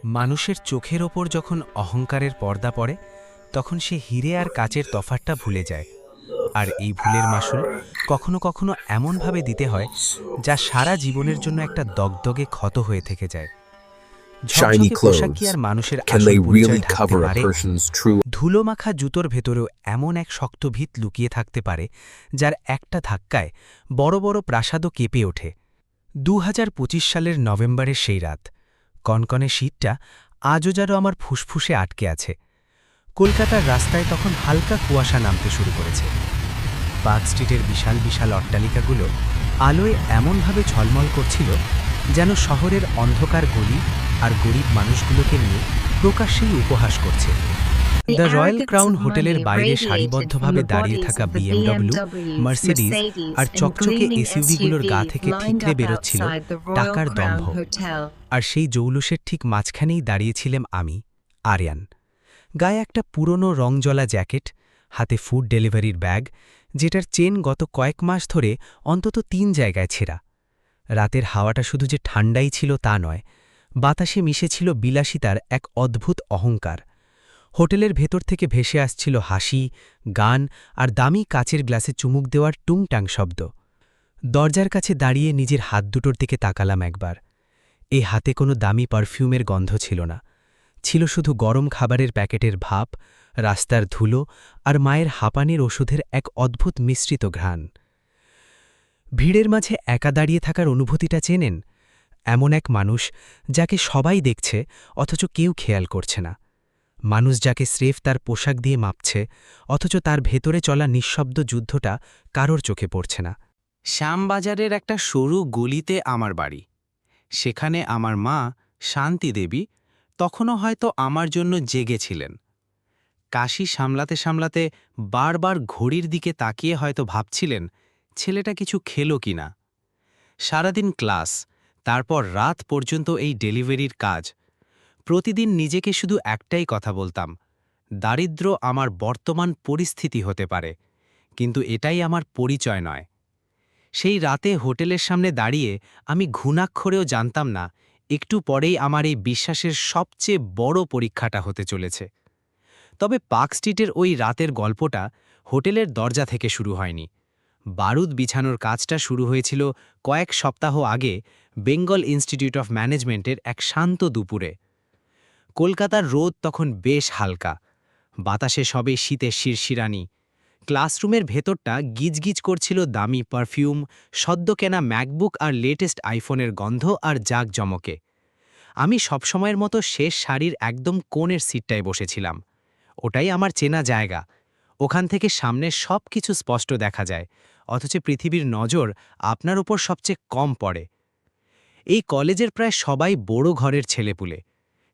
মানুষের চোখের ওপর যখন অহংকারের পর্দা পড়ে তখন সে হীরে আর কাচের তফাৎটা ভুলে যায়। আর এই ভুলের মাসুল কখনো কখনো এমনভাবে দিতে হয় যা সারা জীবনের জন্য একটা দগদগে ক্ষত হয়ে থেকে যায়। Shiny ঝকঝকে পোশাক কি clothes, আর মানুষের can আসল they পরিচয় really ঢাকতে cover a পারে? person's true? ধুলোমাখা জুতোর ভেতরেও এমন এক শক্ত ভিত লুকিয়ে থাকতে পারে যার একটা ধাক্কায় বড় বড় প্রাসাদও কেঁপে ওঠে। ২০২৫ সালের নভেম্বরের সেই রাত, কনকনে শীতটা আজও যেন আমার ফুসফুসে আটকে আছে। কলকাতার রাস্তায় তখন হালকা কুয়াশা নামতে শুরু করেছে। পার্ক স্ট্রিটের বিশাল বিশাল অট্টালিকাগুলো আলোয় এমনভাবে ঝলমল করছিল যেন শহরের অন্ধকার গলি আর গরিব মানুষগুলোকে নিয়ে প্রকাশ্যেই উপহাস করছে। দ্য রয়্যাল ক্রাউন হোটেলের বাইরে সারিবদ্ধভাবে দাঁড়িয়ে থাকা বিএমডব্লিউ, মার্সিডিজ আর চকচকে এসইউভিগুলোর গা থেকে ঠিকরে বেরোচ্ছিল টাকার দম্ভ। আর সেই জৌলুসের ঠিক মাঝখানেই দাঁড়িয়েছিলাম আমি, আরিয়ান। গায়ে একটা পুরনো রংজলা জ্যাকেট, হাতে ফুড ডেলিভারির ব্যাগ, যেটার চেন গত কয়েক মাস ধরে অন্তত ৩ জায়গায় ছেঁড়া। রাতের হাওয়াটা শুধু যে ঠান্ডাই ছিল তা নয়, বাতাসে মিশেছিল বিলাসিতার এক অদ্ভুত অহংকার। হোটেলের ভেতর থেকে ভেসে আসছিল হাসি, গান আর দামি কাচের গ্লাসে চুমুক দেওয়ার টুংটাং শব্দ। দরজার কাছে দাঁড়িয়ে নিজের হাত দুটোর দিকে তাকালাম একবার। এই হাতে কোনো দামি পারফিউমের গন্ধ ছিল না, ছিল শুধু গরম খাবারের প্যাকেটের ভাপ, রাস্তার ধুলো আর মায়ের হাঁপানির ওষুধের এক অদ্ভুত মিশ্রিত ঘ্রাণ। ভিড়ের মাঝে একা দাঁড়িয়ে থাকার অনুভূতিটা চেনেন? এমন এক মানুষ যাকে সবাই দেখছে অথচ কেউ খেয়াল করছে না। মানুষ যাকে স্রেফ তার পোশাক দিয়ে মাপছে, অথচ তার ভেতরে চলা নিঃশব্দ যুদ্ধটা কারোর চোখে পড়ছে না। শ্যামবাজারের একটা সরু গলিতে আমার বাড়ি। সেখানে আমার মা, শান্তি দেবী, তখনও হয়তো আমার জন্য জেগেছিলেন। কাশি সামলাতে সামলাতে বারবার ঘড়ির দিকে তাকিয়ে হয়তো ভাবছিলেন ছেলেটা কিছু খেলো কিনা। সারাদিন ক্লাস, তারপর রাত পর্যন্ত এই ডেলিভারির কাজ। প্রতিদিন নিজেকে শুধু একটাই কথা বলতাম, দারিদ্র্য আমার বর্তমান পরিস্থিতি হতে পারে, কিন্তু এটাই আমার পরিচয় নয়। সেই রাতে হোটেলের সামনে দাঁড়িয়ে আমি ঘুণাক্ষরেও জানতাম না একটু পরেই আমার এই বিশ্বাসের সবচেয়ে বড় পরীক্ষাটা হতে চলেছে। তবে পার্ক স্ট্রিটের ওই রাতের গল্পটা হোটেলের দরজা থেকে শুরু হয়নি। বারুদ বিছানোর কাজটা শুরু হয়েছিল কয়েক সপ্তাহ আগে বেঙ্গল ইনস্টিটিউট অফ ম্যানেজমেন্টের এক শান্ত দুপুরে। কলকাতার রোদ তখন বেশ হালকা, বাতাসে সবে শীতের শিরশিরানি। ক্লাসরুমের ভেতরটা গিজগিজ করছিল দামি পারফিউম, সদ্য কেনা ম্যাকবুক আর লেটেস্ট আইফোনের গন্ধ আর জাঁকজমকে। আমি সবসময়ের মতো শেষ সারির একদম কোণের সিটটায় বসেছিলাম। ওটাই আমার চেনা জায়গা। ওখান থেকে সামনের সব কিছু স্পষ্ট দেখা যায়, অথচ পৃথিবীর নজর আপনার উপর সবচেয়ে কম পড়ে। এই কলেজের প্রায় সবাই বড় ঘরের ছেলেপুলে।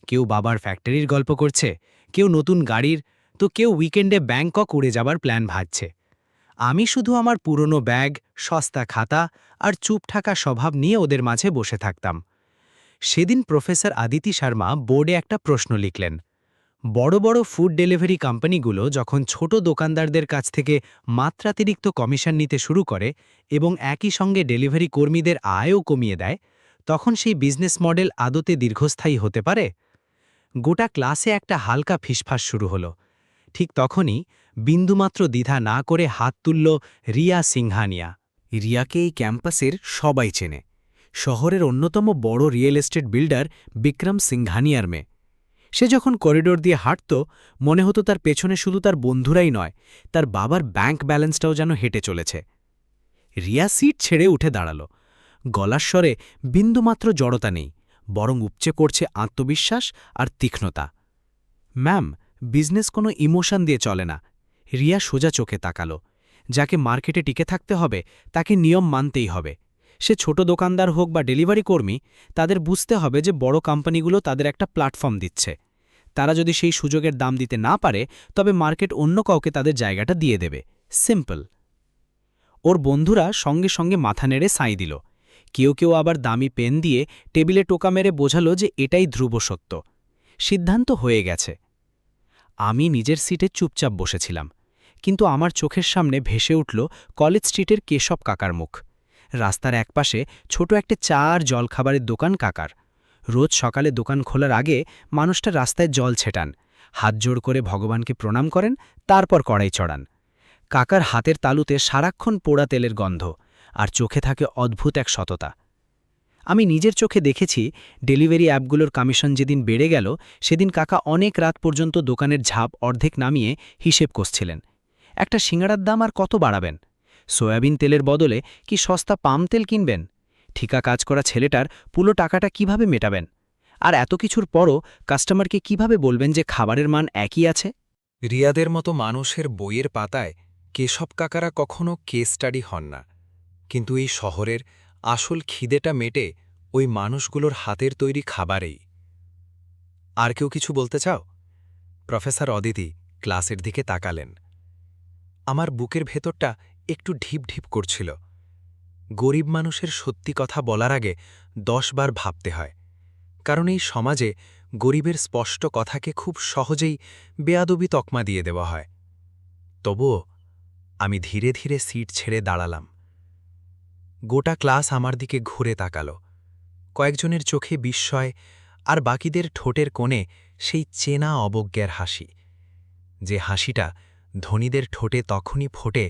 কেউ বাবার ফ্যাক্টরির গল্প করছে, কেউ নতুন গাড়ির, তো কেউ উইকেন্ডে ব্যাংকক উড়ে যাবার প্ল্যান ভাবছে। আমি শুধু আমার পুরনো ব্যাগ, সস্তা খাতা আর চুপ থাকা স্বভাব নিয়ে ওদের মাঝে বসে থাকতাম। সেদিন প্রফেসর আদিতি শর্মা বোর্ডে একটা প্রশ্ন লিখলেন। বড় বড় ফুড ডেলিভারি কোম্পানিগুলো যখন ছোট দোকানদারদের কাছ থেকে মাত্রাতিরিক্ত কমিশন নিতে শুরু করে এবং একই সঙ্গে ডেলিভারি কর্মীদের আয়ও কমিয়ে দেয়, তখন সেই বিজনেস মডেল আদতে দীর্ঘস্থায়ী হতে পারে? গোটা ক্লাসে একটা হালকা ফিসফাস শুরু হলো। ঠিক তখনই বিন্দুমাত্র দ্বিধা না করে হাত তুলল রিয়া সিংহানিয়া। রিয়াকে এই ক্যাম্পাসের সবাই চেনে। শহরের অন্যতম বড় রিয়েল এস্টেট বিল্ডার বিক্রম সিংহানিয়ার মেয়ে। সে যখন করিডোর দিয়ে হাঁটত, মনে হতো তার পেছনে শুধু তার বন্ধুরাই নয়, তার বাবার ব্যাংক ব্যালেন্সটাও যেন হেঁটে চলেছে। রিয়া সিট ছেড়ে উঠে দাঁড়াল। গলার স্বরে বিন্দুমাত্র জড়তা নেই, বরং উপচে করছে আত্মবিশ্বাস আর তীক্ষ্ণতা। ম্যাম, বিজনেস কোনো ইমোশন দিয়ে চলে না। রিয়া সোজা চোখে তাকাল। যাকে মার্কেটে টিকে থাকতে হবে তাকে নিয়ম মানতেই হবে। সে ছোট দোকানদার হোক বা ডেলিভারি কর্মী, তাদের বুঝতে হবে যে বড় কোম্পানিগুলো তাদের একটা প্ল্যাটফর্ম দিচ্ছে। তারা যদি সেই সুযোগের দাম দিতে না পারে, তবে মার্কেট অন্য কাউকে তাদের জায়গাটা দিয়ে দেবে। সিম্পল। ওর বন্ধুরা সঙ্গে সঙ্গে মাথা নেড়ে সাই দিল। কেউ কেউ আবার দামি পেন দিয়ে টেবিলে টোকা মেরে বোঝালো যে এটাই ধ্রুব সত্য। সিদ্ধান্ত হয়ে গেছে। আমি নিজের সিটে চুপচাপ বসেছিলাম, কিন্তু আমার চোখের সামনে ভেসে উঠল কলেজ স্ট্রিটের কেশব কাকার মুখ। রাস্তার একপাশে ছোট একটা চা আর জলখাবারের দোকান কাকার। রোজ সকালে দোকান খোলার আগে মানুষটা রাস্তায় জল ছেটান, হাত জোড় করে ভগবানকে প্রণাম করেন, তারপর কড়াই চড়ান। কাকার হাতের তালুতে সারাক্ষণ পোড়া তেলের গন্ধ, আর চোখে থাকে অদ্ভুত এক সততা। আমি নিজের চোখে দেখেছি, ডেলিভারি অ্যাপগুলোর কমিশন যেদিন বেড়ে গেল, সেদিন কাকা অনেক রাত পর্যন্ত দোকানের ঝাঁপ অর্ধেক নামিয়ে হিসেব কষছিলেন। একটা সিঙ্গাড়ার দাম আর কত বাড়াবেন? সয়াবিন তেলের বদলে কি সস্তা পাম তেল কিনবেন? ঠিকা কাজ করা ছেলেটার পুরো টাকাটা কিভাবে মেটাবেন? আর এত কিছুর পরও কাস্টমারকে কিভাবে বলবেন যে খাবারের মান একই আছে? রিয়াদের মতো মানুষের বইয়ের পাতায় কেশব কাকারা কখনো কেস স্টাডি হন না, কিন্তু এই শহরের আসল খিদেটা মেটে ওই মানুষগুলোর হাতের তৈরি খাবারেই। আর কেউ কিছু বলতে চাও? প্রফেসর অদিতি ক্লাসের দিকে তাকালেন। আমার বুকের ভেতরটা একটু ঢিপ ঢিপ করছিল। গরিব মানুষের সত্যি কথা বলার আগে 10 বার ভাবতে হয়, কারণ এই সমাজে গরিবের স্পষ্ট কথাকে খুব সহজেই বেয়াদবি তকমা দিয়ে দেওয়া হয়। তবুও আমি ধীরে ধীরে সিট ছেড়ে দাঁড়ালাম। গোটা ক্লাস আমার দিকে ঘুরে তাকাল। কয়েকজনের চোখে বিস্ময়, আর বাকিদের ঠোঁটের কোণে সেই চেনা অবজ্ঞার হাসি, যে হাসিটা ধনীদের ঠোঁটে তখনই ফোটে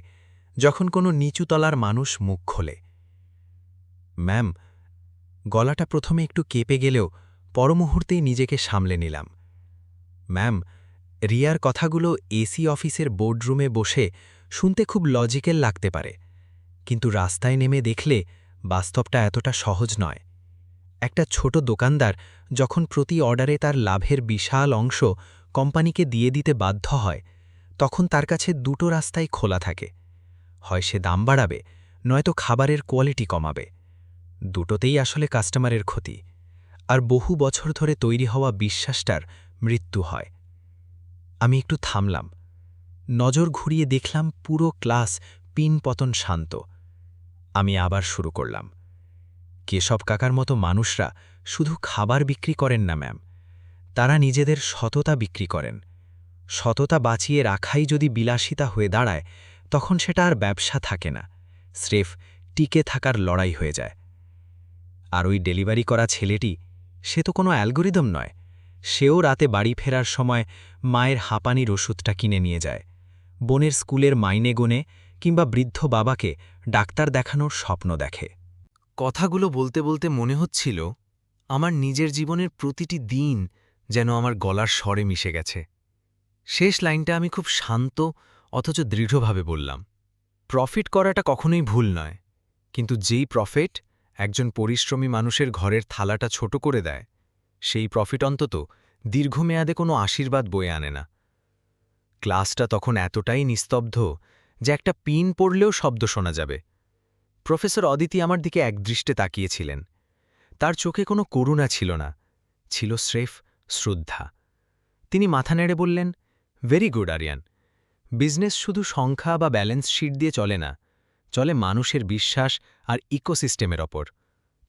যখন কোনো নিচুতলার মানুষ মুখ খোলে। ম্যাম, গলাটা প্রথমে একটু কেঁপে গেলেও পরমুহূর্তেই নিজেকে সামলে নিলাম। ম্যাম, রিয়ার কথাগুলো এসি অফিসের বোর্ডরুমে বসে শুনতে খুব লজিক্যাল লাগতে পারে, কিন্তু রাস্তায় নেমে দেখলে বাস্তবটা এতটা সহজ নয়। একটা ছোট দোকানদার যখন প্রতি অর্ডারে তার লাভের বিশাল অংশ কোম্পানিকে দিয়ে দিতে বাধ্য হয়, তখন তার কাছে দুটো রাস্তাই খোলা থাকে। হয় সে দাম বাড়াবে, নয়তো খাবারের কোয়ালিটি কমাবে। দুটোতেই আসলে কাস্টমারের ক্ষতি, আর বহু বছর ধরে তৈরি হওয়া বিশ্বাসটার মৃত্যু হয়। আমি একটু থামলাম। নজর ঘুরিয়ে দেখলাম পুরো ক্লাস পিনপতন শান্ত। আমি আবার শুরু করলাম। কেশব কাকার মতো মানুষরা শুধু খাবার বিক্রি করেন না ম্যাম, তারা নিজেদের সততা বিক্রি করেন। সততা বাঁচিয়ে রাখাই যদি বিলাসিতা হয়ে দাঁড়ায়, তখন সেটা আর ব্যবসা থাকে না, স্রেফ টিকে থাকার লড়াই হয়ে যায়। আর ওই ডেলিভারি করা ছেলেটি, সে তো কোনো অ্যালগোরিদম নয়। সেও রাতে বাড়ি ফেরার সময় মায়ের হাঁপানির ওষুধটা কিনে নিয়ে যায়, বোনের স্কুলের মাইনে গুনে, কিংবা বৃদ্ধ বাবাকে ডাক্তার দেখানোর স্বপ্ন দেখে। কথাগুলো বলতে বলতে মনে হচ্ছিল আমার নিজের জীবনের প্রতিটি দিন যেন আমার গলার স্বরে মিশে গেছে। শেষ লাইনটা আমি খুব শান্ত অথচ দৃঢ়ভাবে বললাম, প্রফিট করাটা কখনোই ভুল নয়, কিন্তু যেই প্রফিট একজন পরিশ্রমী মানুষের ঘরের থালাটা ছোট করে দেয়, সেই প্রফিট অন্তত দীর্ঘমেয়াদে কোনো আশীর্বাদ বয়ে আনে না। ক্লাসটা তখন এতটাই নিস্তব্ধ যে একটা পিন পড়লেও শব্দ শোনা যাবে। প্রফেসর অদিতি আমার দিকে একদৃষ্টে তাকিয়েছিলেন। তার চোখে কোনো করুণা ছিল না, ছিল স্রেফ শ্রদ্ধা। তিনি মাথা নেড়ে বললেন, ভেরি গুড আরিয়ান, বিজনেস শুধু সংখ্যা বা ব্যালেন্স শিট দিয়ে চলে না, চলে মানুষের বিশ্বাস আর ইকোসিস্টেমের ওপর।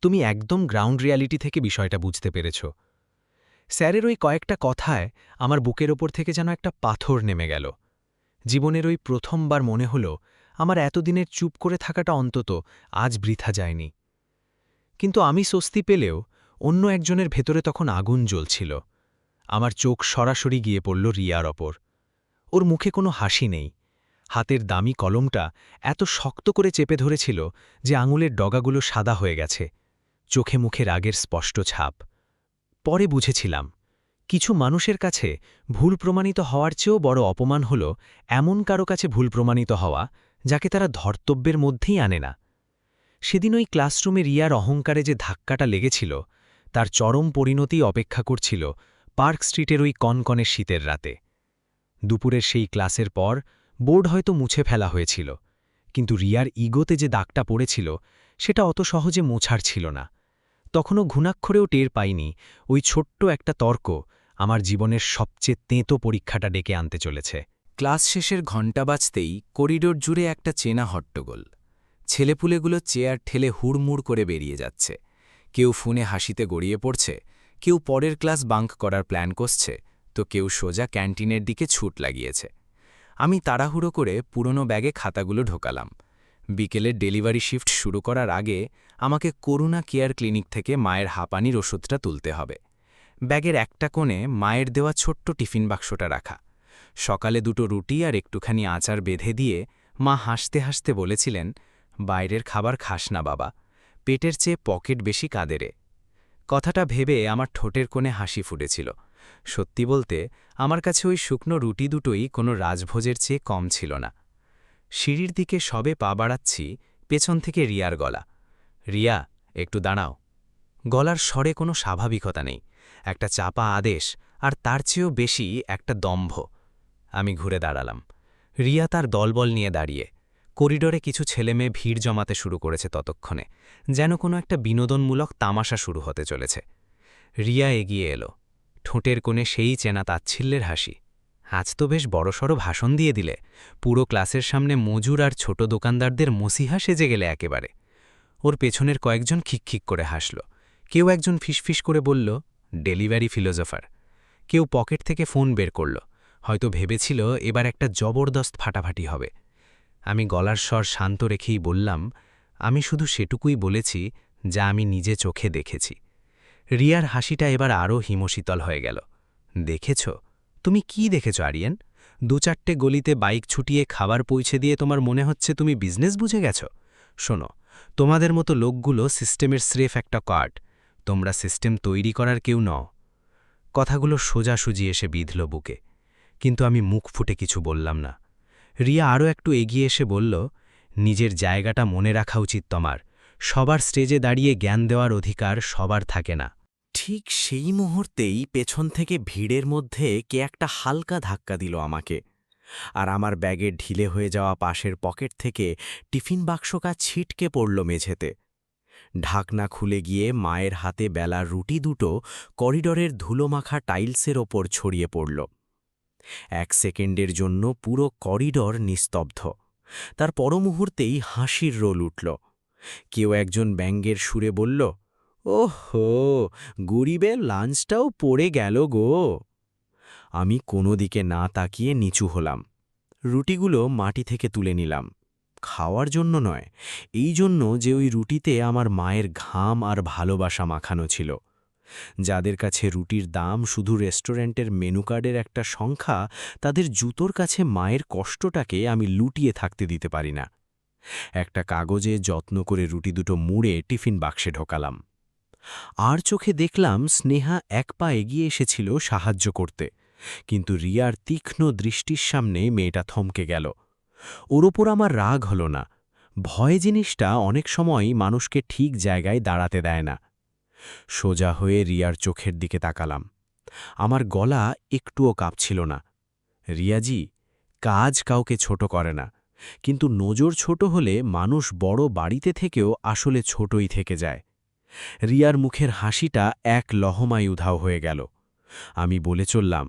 তুমি একদম গ্রাউন্ড রিয়ালিটি থেকে বিষয়টা বুঝতে পেরেছ। স্যারের ওই কয়েকটা কথায় আমার বুকের ওপর থেকে যেন একটা পাথর নেমে গেল। জীবনের ওই প্রথমবার মনে হল আমার এতদিনের চুপ করে থাকাটা অন্তত আজ বৃথা যায়নি। কিন্তু আমি স্বস্তি পেলেও অন্য একজনের ভেতরে তখন আগুন জ্বলছিল। আমার চোখ সরাসরি গিয়ে পড়ল রিয়ার ওপর। ওর মুখে কোনো হাসি নেই, হাতের দামি কলমটা এত শক্ত করে চেপে ধরেছিল যে আঙুলের ডগাগুলো সাদা হয়ে গেছে, চোখে মুখে রাগের স্পষ্ট ছাপ। পরে বুঝেছিলাম, কিছু মানুষের কাছে ভুল প্রমাণিত হওয়ার চেয়েও বড় অপমান হল এমন কারো কাছে ভুল প্রমাণিত হওয়া যাকে তারা ধর্তব্যের মধ্যেই আনে না। সেদিন ওই ক্লাসরুমে রিয়ার অহংকারে যে ধাক্কাটা লেগেছিল, তার চরম পরিণতি অপেক্ষা করছিল পার্ক স্ট্রিটের ওই কনকনে শীতের রাতে। দুপুরের সেই ক্লাসের পর বোর্ড হয়তো মুছে ফেলা হয়েছিল, কিন্তু রিয়ার ইগোতে যে দাগটা পড়েছিল সেটা অত সহজে মোছার ছিল না। তখনও ঘুণাক্ষরেও টের পাইনি ওই ছোট্ট একটা তর্ক আমার জীবনের সবচেয়ে তেঁতো পরীক্ষাটা ডেকে আনতে চলেছে। ক্লাস শেষের ঘণ্টা বাজতেই করিডোর জুড়ে একটা চেনা হট্টগোল। ছেলেপুলেগুলো চেয়ার ঠেলে হুড়মুড় করে বেরিয়ে যাচ্ছে, কেউ ফোনে হাসিতে গড়িয়ে পড়ছে, কেউ পরের ক্লাস বাঙ্ক করার প্ল্যান করছে, তো কেউ সোজা ক্যান্টিনের দিকে ছুট লাগিয়েছে। আমি তাড়াহুড়ো করে পুরনো ব্যাগে খাতাগুলো ঢোকালাম। বিকেলের ডেলিভারি শিফট শুরু করার আগে আমাকে করুণা কেয়ার ক্লিনিক থেকে মায়ের হাঁপানির ওষুধটা তুলতে হবে। ব্যাগের একটা কোণে মায়ের দেওয়া ছোট্ট টিফিন বাক্সটা রাখা। সকালে 2টো রুটি আর একটুখানি আচার বেঁধে দিয়ে মা হাসতে হাসতে বলেছিলেন, বাইরের খাবার খাস না বাবা, পেটের চেয়ে পকেট বেশি কাঁদেরে। কথাটা ভেবে আমার ঠোঁটের কোণে হাসি ফুটেছিল। সত্যি বলতে আমার কাছে ওই শুকনো রুটি দুটোই কোনো রাজভোজের চেয়ে কম ছিল না। সিঁড়ির দিকে সবে পা বাড়াচ্ছি, পেছন থেকে রিয়ার গলা। রিয়া, একটু দাঁড়াও। গলার স্বরে কোনো স্বাভাবিকতা নেই, একটা চাপা আদেশ, আর তার চেয়েও বেশি একটা দম্ভ। আমি ঘুরে দাঁড়ালাম। রিয়া তার দলবল নিয়ে দাঁড়িয়ে। করিডোরে কিছু ছেলেমেয়ে ভিড় জমাতে শুরু করেছে ততক্ষণে, যেন কোনো একটা বিনোদনমূলক তামাশা শুরু হতে চলেছে। রিয়া এগিয়ে এলো, ঠোঁটের কোণে সেই চেনা তাচ্ছিল্যের হাসি। আজ তো বেশ বড়সড় ভাষণ দিয়ে দিলে, পুরো ক্লাসের সামনে মজুর আর ছোট দোকানদারদের মসিহা সেজে গেলে একেবারে। ওর পেছনের কয়েকজন খিকখিক করে হাসল। কেউ একজন ফিসফিস করে বলল, ডেলিভারি ফিলোজফার। কেউ পকেট থেকে ফোন বের করল, হয়তো ভেবেছিল এবার একটা জবরদস্ত ফাটাফাটি হবে। আমি গলার স্বর শান্ত রেখেই বললাম, আমি শুধু সেটুকুই বলেছি যা আমি নিজে চোখে দেখেছি। রিয়ার হাসিটা এবার আরও হিমশীতল হয়ে গেল। দেখেছ? তুমি কি দেখেছ আরিয়ান? 2-4টে গলিতে বাইক ছুটিয়ে খাবার পৌঁছে দিয়ে তোমার মনে হচ্ছে তুমি বিজনেস বুঝে গেছ? শোনো, তোমাদের মতো লোকগুলো সিস্টেমের স্রেফ একটা কার্ড, তোমরা সিস্টেম তৈরি করার কেউ নও। কথাগুলো সোজাসুজি এসে বিঁধল বুকে, কিন্তু আমি মুখ ফুটে কিছু বললাম না। রিয়া আরও একটু এগিয়ে এসে বলল, নিজের জায়গাটা মনে রাখা উচিত তোমার। সবার স্টেজে দাঁড়িয়ে জ্ঞান দেওয়ার অধিকার সবার থাকে না। ঠিক সেই মুহূর্তেই পেছন থেকে ভিড়ের মধ্যে কে একটা হালকা ধাক্কা দিল আমাকে, আর আমার ব্যাগের ঢিলে হয়ে যাওয়া পাশের পকেট থেকে টিফিন বাক্সটা ছিটকে পড়ল মেঝেতে। ঢাকনা খুলে গিয়ে মায়ের হাতে বেলা রুটি দুটো করিডরের ধুলোমাখা টাইলসের ওপর ছড়িয়ে পড়ল। 1 সেকেন্ডের জন্য পুরো করিডর নিস্তব্ধ। তার পর মুহূর্তেই হাসির রোল উঠল। কেউ একজন ব্যঙ্গের সুরে বলল, ওহো, গরিবের লাঞ্চটাও পড়ে গেল গো। আমি কোনো দিকে না তাকিয়ে নিচু হলাম। রুটিগুলো মাটি থেকে তুলে নিলাম, খাওয়ার জন্য নয়, এই জন্য যে ওই রুটিতে আমার মায়ের ঘাম আর ভালোবাসা মাখানো ছিল। যাদের কাছে রুটির দাম শুধু রেস্টুরেন্টের মেনু কার্ডের একটা সংখ্যা, তাদের জুতোর কাছে মায়ের কষ্টটাকে আমি লুটিয়ে থাকতে দিতে পারি না। একটা কাগজে যত্ন করে রুটি দুটো মুড়ে টিফিন বাক্সে ঢোকালাম। আর চোখে দেখলাম স্নেহা এক পা এগিয়ে এসেছিল সাহায্য করতে, কিন্তু রিয়ার তীক্ষ্ণ দৃষ্টির সামনে মেয়েটা থমকে গেল। ওর ওপর আমার রাগ হল না, ভয় জিনিসটা অনেক সময় মানুষকে ঠিক জায়গায় দাঁড়াতে দেয় না। সোজা হয়ে রিয়ার চোখের দিকে তাকালাম। আমার গলা একটুও কাঁপছিল না। রিয়াজি, কাজ কাউকে ছোট করে না, কিন্তু নজর ছোট হলে মানুষ বড় বাড়িতে থেকেও আসলে ছোটই থেকে যায়। রিয়ার মুখের হাসিটা এক লহমায় উধাও হয়ে গেল। আমি বলে চললাম,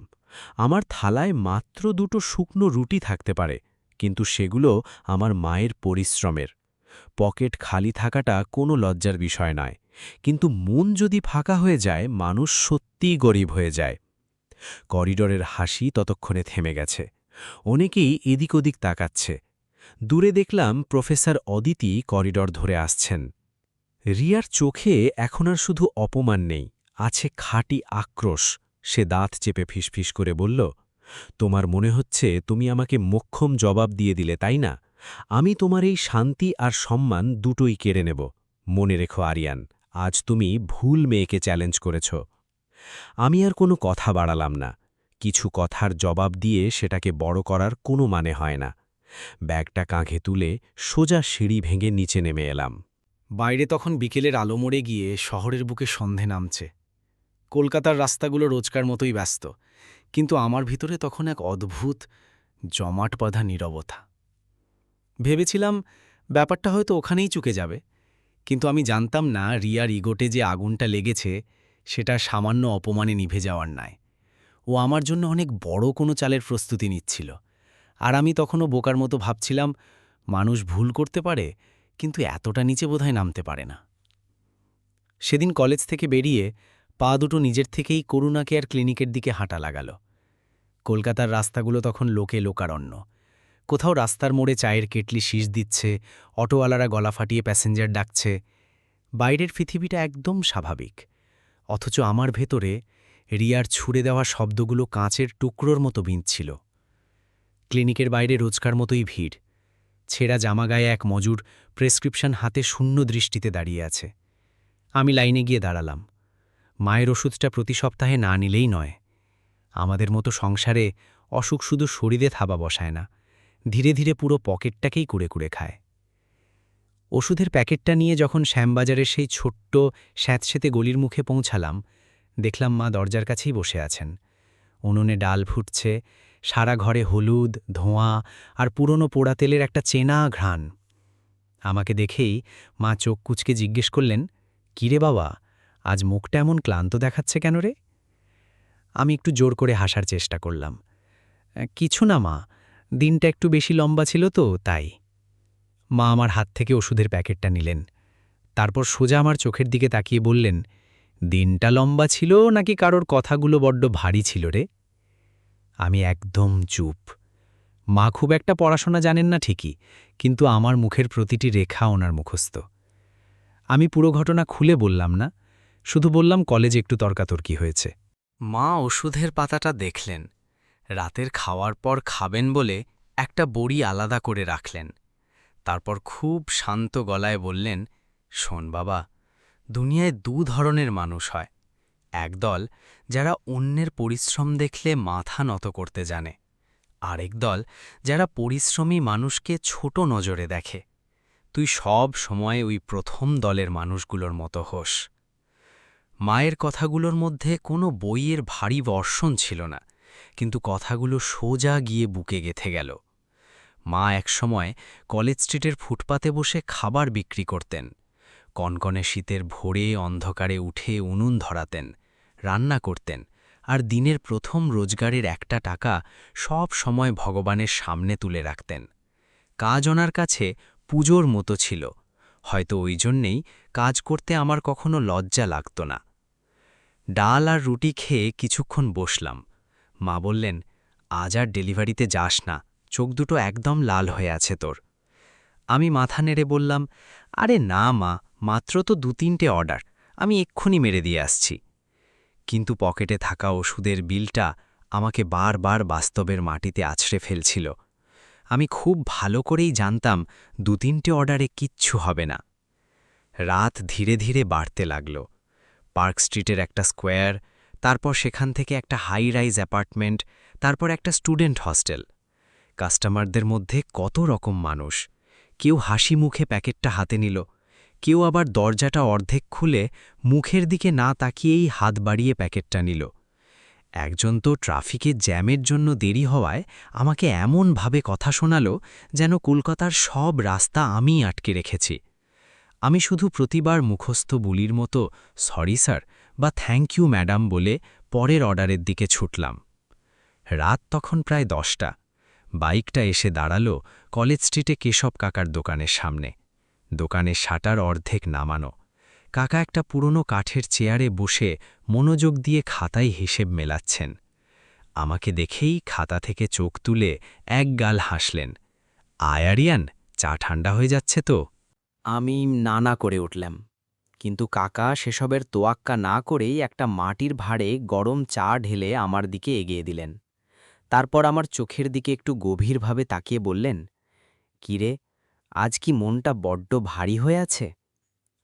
আমার থালায় মাত্র 2টো শুকনো রুটি থাকতে পারে, কিন্তু সেগুলো আমার মায়ের পরিশ্রমের। পকেট খালি থাকাটা কোনো লজ্জার বিষয় নয়, কিন্তু মন যদি ফাঁকা হয়ে যায়, মানুষ সত্যিই গরিব হয়ে যায়। করিডরের হাসি ততক্ষণে থেমে গেছে। অনেকেই এদিক ওদিক তাকাচ্ছে। দূরে দেখলাম প্রফেসর অদিতি করিডর ধরে আসছেন। রিয়ার চোখে এখন আর শুধু অপমান নেই, আছে খাঁটি আক্রোশ। সে দাঁত চেপে ফিসফিস করে বলল, তোমার মনে হচ্ছে তুমি আমাকে মোক্ষম জবাব দিয়ে দিলে, তাই না? আমি তোমার এই শান্তি আর সম্মান দুটোই কেড়ে নেব। মনে রেখো আরিয়ান, আজ তুমি ভুল মেয়েকে চ্যালেঞ্জ করেছ। আমি আর কোনো কথা বাড়ালাম না। কিছু কথার জবাব দিয়ে সেটাকে বড় করার কোনো মানে হয় না। ব্যাগটা কাঁধে তুলে সোজা সিঁড়ি ভেঙে নিচে নেমে এলাম। বাইরে তখন বিকেলের আলো মরে গিয়ে শহরের বুকে সন্ধে নামছে। কলকাতার রাস্তাগুলো রোজকার মতোই ব্যস্ত, কিন্তু আমার ভিতরে তখন এক অদ্ভুত জমাট বাঁধা নীরবতা। ভেবেছিলাম ব্যাপারটা হয়তো ওখানেই চুকে যাবে, কিন্তু আমি জানতাম না রিয়ার ইগোটে যে আগুনটা লেগেছে সেটা সামান্য অপমানে নিভে যাওয়ার নয়। ও আমার জন্য অনেক বড় কোনো চালের প্রস্তুতি নিচ্ছিল, আর আমি তখনও বোকার মতো ভাবছিলাম মানুষ ভুল করতে পারে, কিন্তু এতটা নিচে বোধহয় নামতে পারে না। সেদিন কলেজ থেকে বেরিয়ে পা দুটো নিজের থেকেই করুণা কেয়ার ক্লিনিকের দিকে হাঁটা লাগাল। কলকাতার রাস্তাগুলো তখন লোকে লোকারণ্য। কোথাও রাস্তার মোড়ে চায়ের কেটলি শীষ দিচ্ছে, অটোওয়ালারা গলা ফাটিয়ে প্যাসেঞ্জার ডাকছে। বাইরের পৃথিবীটা একদম স্বাভাবিক, অথচ আমার ভেতরে রিয়ার ছুঁড়ে দেওয়া শব্দগুলো কাঁচের টুকরোর মতো বিঁধছিল। ক্লিনিকের বাইরে রোজকার মতোই ভিড়। ছেঁড়া জামা গায়ে এক মজুর প্রেসক্রিপশন হাতে শূন্য দৃষ্টিতে দাঁড়িয়ে আছে। আমি লাইনে গিয়ে দাঁড়ালাম। মায়ের ওষুধটা প্রতি সপ্তাহে না নিলেই নয়। আমাদের মতো সংসারে অসুখ শুধু শরীরে থাবা বসায় না, ধীরে ধীরে পুরো পকেটটাকেই কুড়ে কুড়ে খায়। ওষুধের প্যাকেটটা নিয়ে যখন শ্যামবাজারের সেই ছোট্ট স্যাঁতসেঁতে গলির মুখে পৌঁছালাম, দেখলাম মা দরজার কাছেই বসে আছেন। উনুনে ডাল ফুটছে, সারা ঘরে হলুদ, ধোঁয়া আর পুরনো পোড়া তেলের একটা চেনা ঘ্রাণ। আমাকে দেখেই মা চোখ কুঁচকে জিজ্ঞেস করলেন, কিরে বাবা, আজ মুখটা এমন ক্লান্ত দেখাচ্ছে কেন রে? আমি একটু জোর করে হাসার চেষ্টা করলাম। কিছু না মা, দিনটা একটু বেশি লম্বা ছিল তো তাই। মা আমার হাত থেকে ওষুধের প্যাকেটটা নিলেন, তারপর সোজা আমার চোখের দিকে তাকিয়ে বললেন, দিনটা লম্বা ছিল নাকি কারোর কথাগুলো বড্ড ভারী ছিল রে? আমি একদম চুপ। মা খুব একটা পড়াশোনা জানেন না ঠিকই, কিন্তু আমার মুখের প্রতিটি রেখা ওনার মুখস্থ। আমি পুরো ঘটনা খুলে বললাম না, শুধু বললাম কলেজে একটু তর্কাতর্কি হয়েছে। মা ওষুধের পাতাটা দেখলেন, রাতের খাওয়ার পর খাবেন বলে একটা বড়ি আলাদা করে রাখলেন। তারপর খুব শান্ত গলায় বললেন, শোন বাবা, দুনিয়ায় দু ধরনের মানুষ হয়। একদল যারা অন্যের পরিশ্রম দেখলে মাথা নত করতে জানে, আরেক দল যারা পরিশ্রমী মানুষকে ছোট নজরে দেখে। তুই সব সময় ওই প্রথম দলের মানুষগুলোর মতো হোস। মায়ের কথাগুলোর মধ্যে কোনো বইয়ের ভারী বর্ষণ ছিল না, কিন্তু কথাগুলো সোজা গিয়ে বুকে গেঁথে গেল। মা একসময় কলেজ স্ট্রিটের ফুটপাতে বসে খাবার বিক্রি করতেন। কনকনে শীতের ভোরে অন্ধকারে উঠে উনুন ধরাতেন, রান্না করতেন, আর দিনের প্রথম রোজগারের একটা টাকা সব সময় ভগবানের সামনে তুলে রাখতেন। কাজ ওনার কাছে পুজোর মতো ছিল, হয়তো ওই জন্যেই কাজ করতে আমার কখনো লজ্জা লাগত না। ডাল আর রুটি খেয়ে কিছুক্ষণ বসলাম। মা বললেন, আজ আর ডেলিভারিতে যাস না, চোখ দুটো একদম লাল হয়ে আছে তোর। আমি মাথা নেড়ে বললাম, আরে না মা, মাত্র তো ২-৩টে অর্ডার, আমি এক্ষুনি মেরে দিয়ে আসছি। কিন্তু পকেটে থাকা ওষুধের বিলটা আমাকে বারবার বাস্তবের মাটিতে আছড়ে ফেলছিল। আমি খুব ভালো করেই জানতাম ২-৩টে অর্ডারে কিচ্ছু হবে না। রাত ধীরে ধীরে বাড়তে লাগল। পার্ক স্ট্রিটের একটা স্কোয়ার, তারপর সেখান থেকে একটা হাই রাইজ অ্যাপার্টমেন্ট, তারপর একটা স্টুডেন্ট হস্টেল। কাস্টমারদের মধ্যে কত রকম মানুষ। কেউ হাসি মুখে প্যাকেটটা হাতে নিল, কেউ আবার দরজাটা অর্ধেক খুলে মুখের দিকে না তাকিয়েই হাত বাড়িয়ে প্যাকেটটা নিল। একজন তো ট্রাফিকে জ্যামের জন্য দেরি হওয়ায় আমাকে এমনভাবে কথা শোনাল যেন কলকাতার সব রাস্তা আমিই আটকে রেখেছি। আমি শুধু প্রতিবার মুখস্থ বুলির মতো সরি স্যার বা থ্যাংক ইউ ম্যাডাম বলে পরের অর্ডারের দিকে ছুটলাম। রাত তখন প্রায় 10টা। বাইকটা এসে দাঁড়ালো কলেজ স্ট্রিটে কেশব কাকার দোকানের সামনে। দোকানের শাটার অর্ধেক নামানো। কাকা একটা পুরনো কাঠের চেয়ারে বসে মনোযোগ দিয়ে খাতায় হিসেব মেলাচ্ছেন। আমাকে দেখেই খাতা থেকে চোখ তুলে এক গাল হাসলেন। আয়ারিয়ান, চা ঠান্ডা হয়ে যাচ্ছে তো? আমি না করে উঠলাম, কিন্তু কাকা সেসবের তোয়াক্কা না করেই একটা মাটির ভাঁড়ে গরম চা ঢেলে আমার দিকে এগিয়ে দিলেন। তারপর আমার চোখের দিকে একটু গভীরভাবে তাকিয়ে বললেন, কিরে, আজ কি মনটা বড্ড ভারী হয়ে আছে?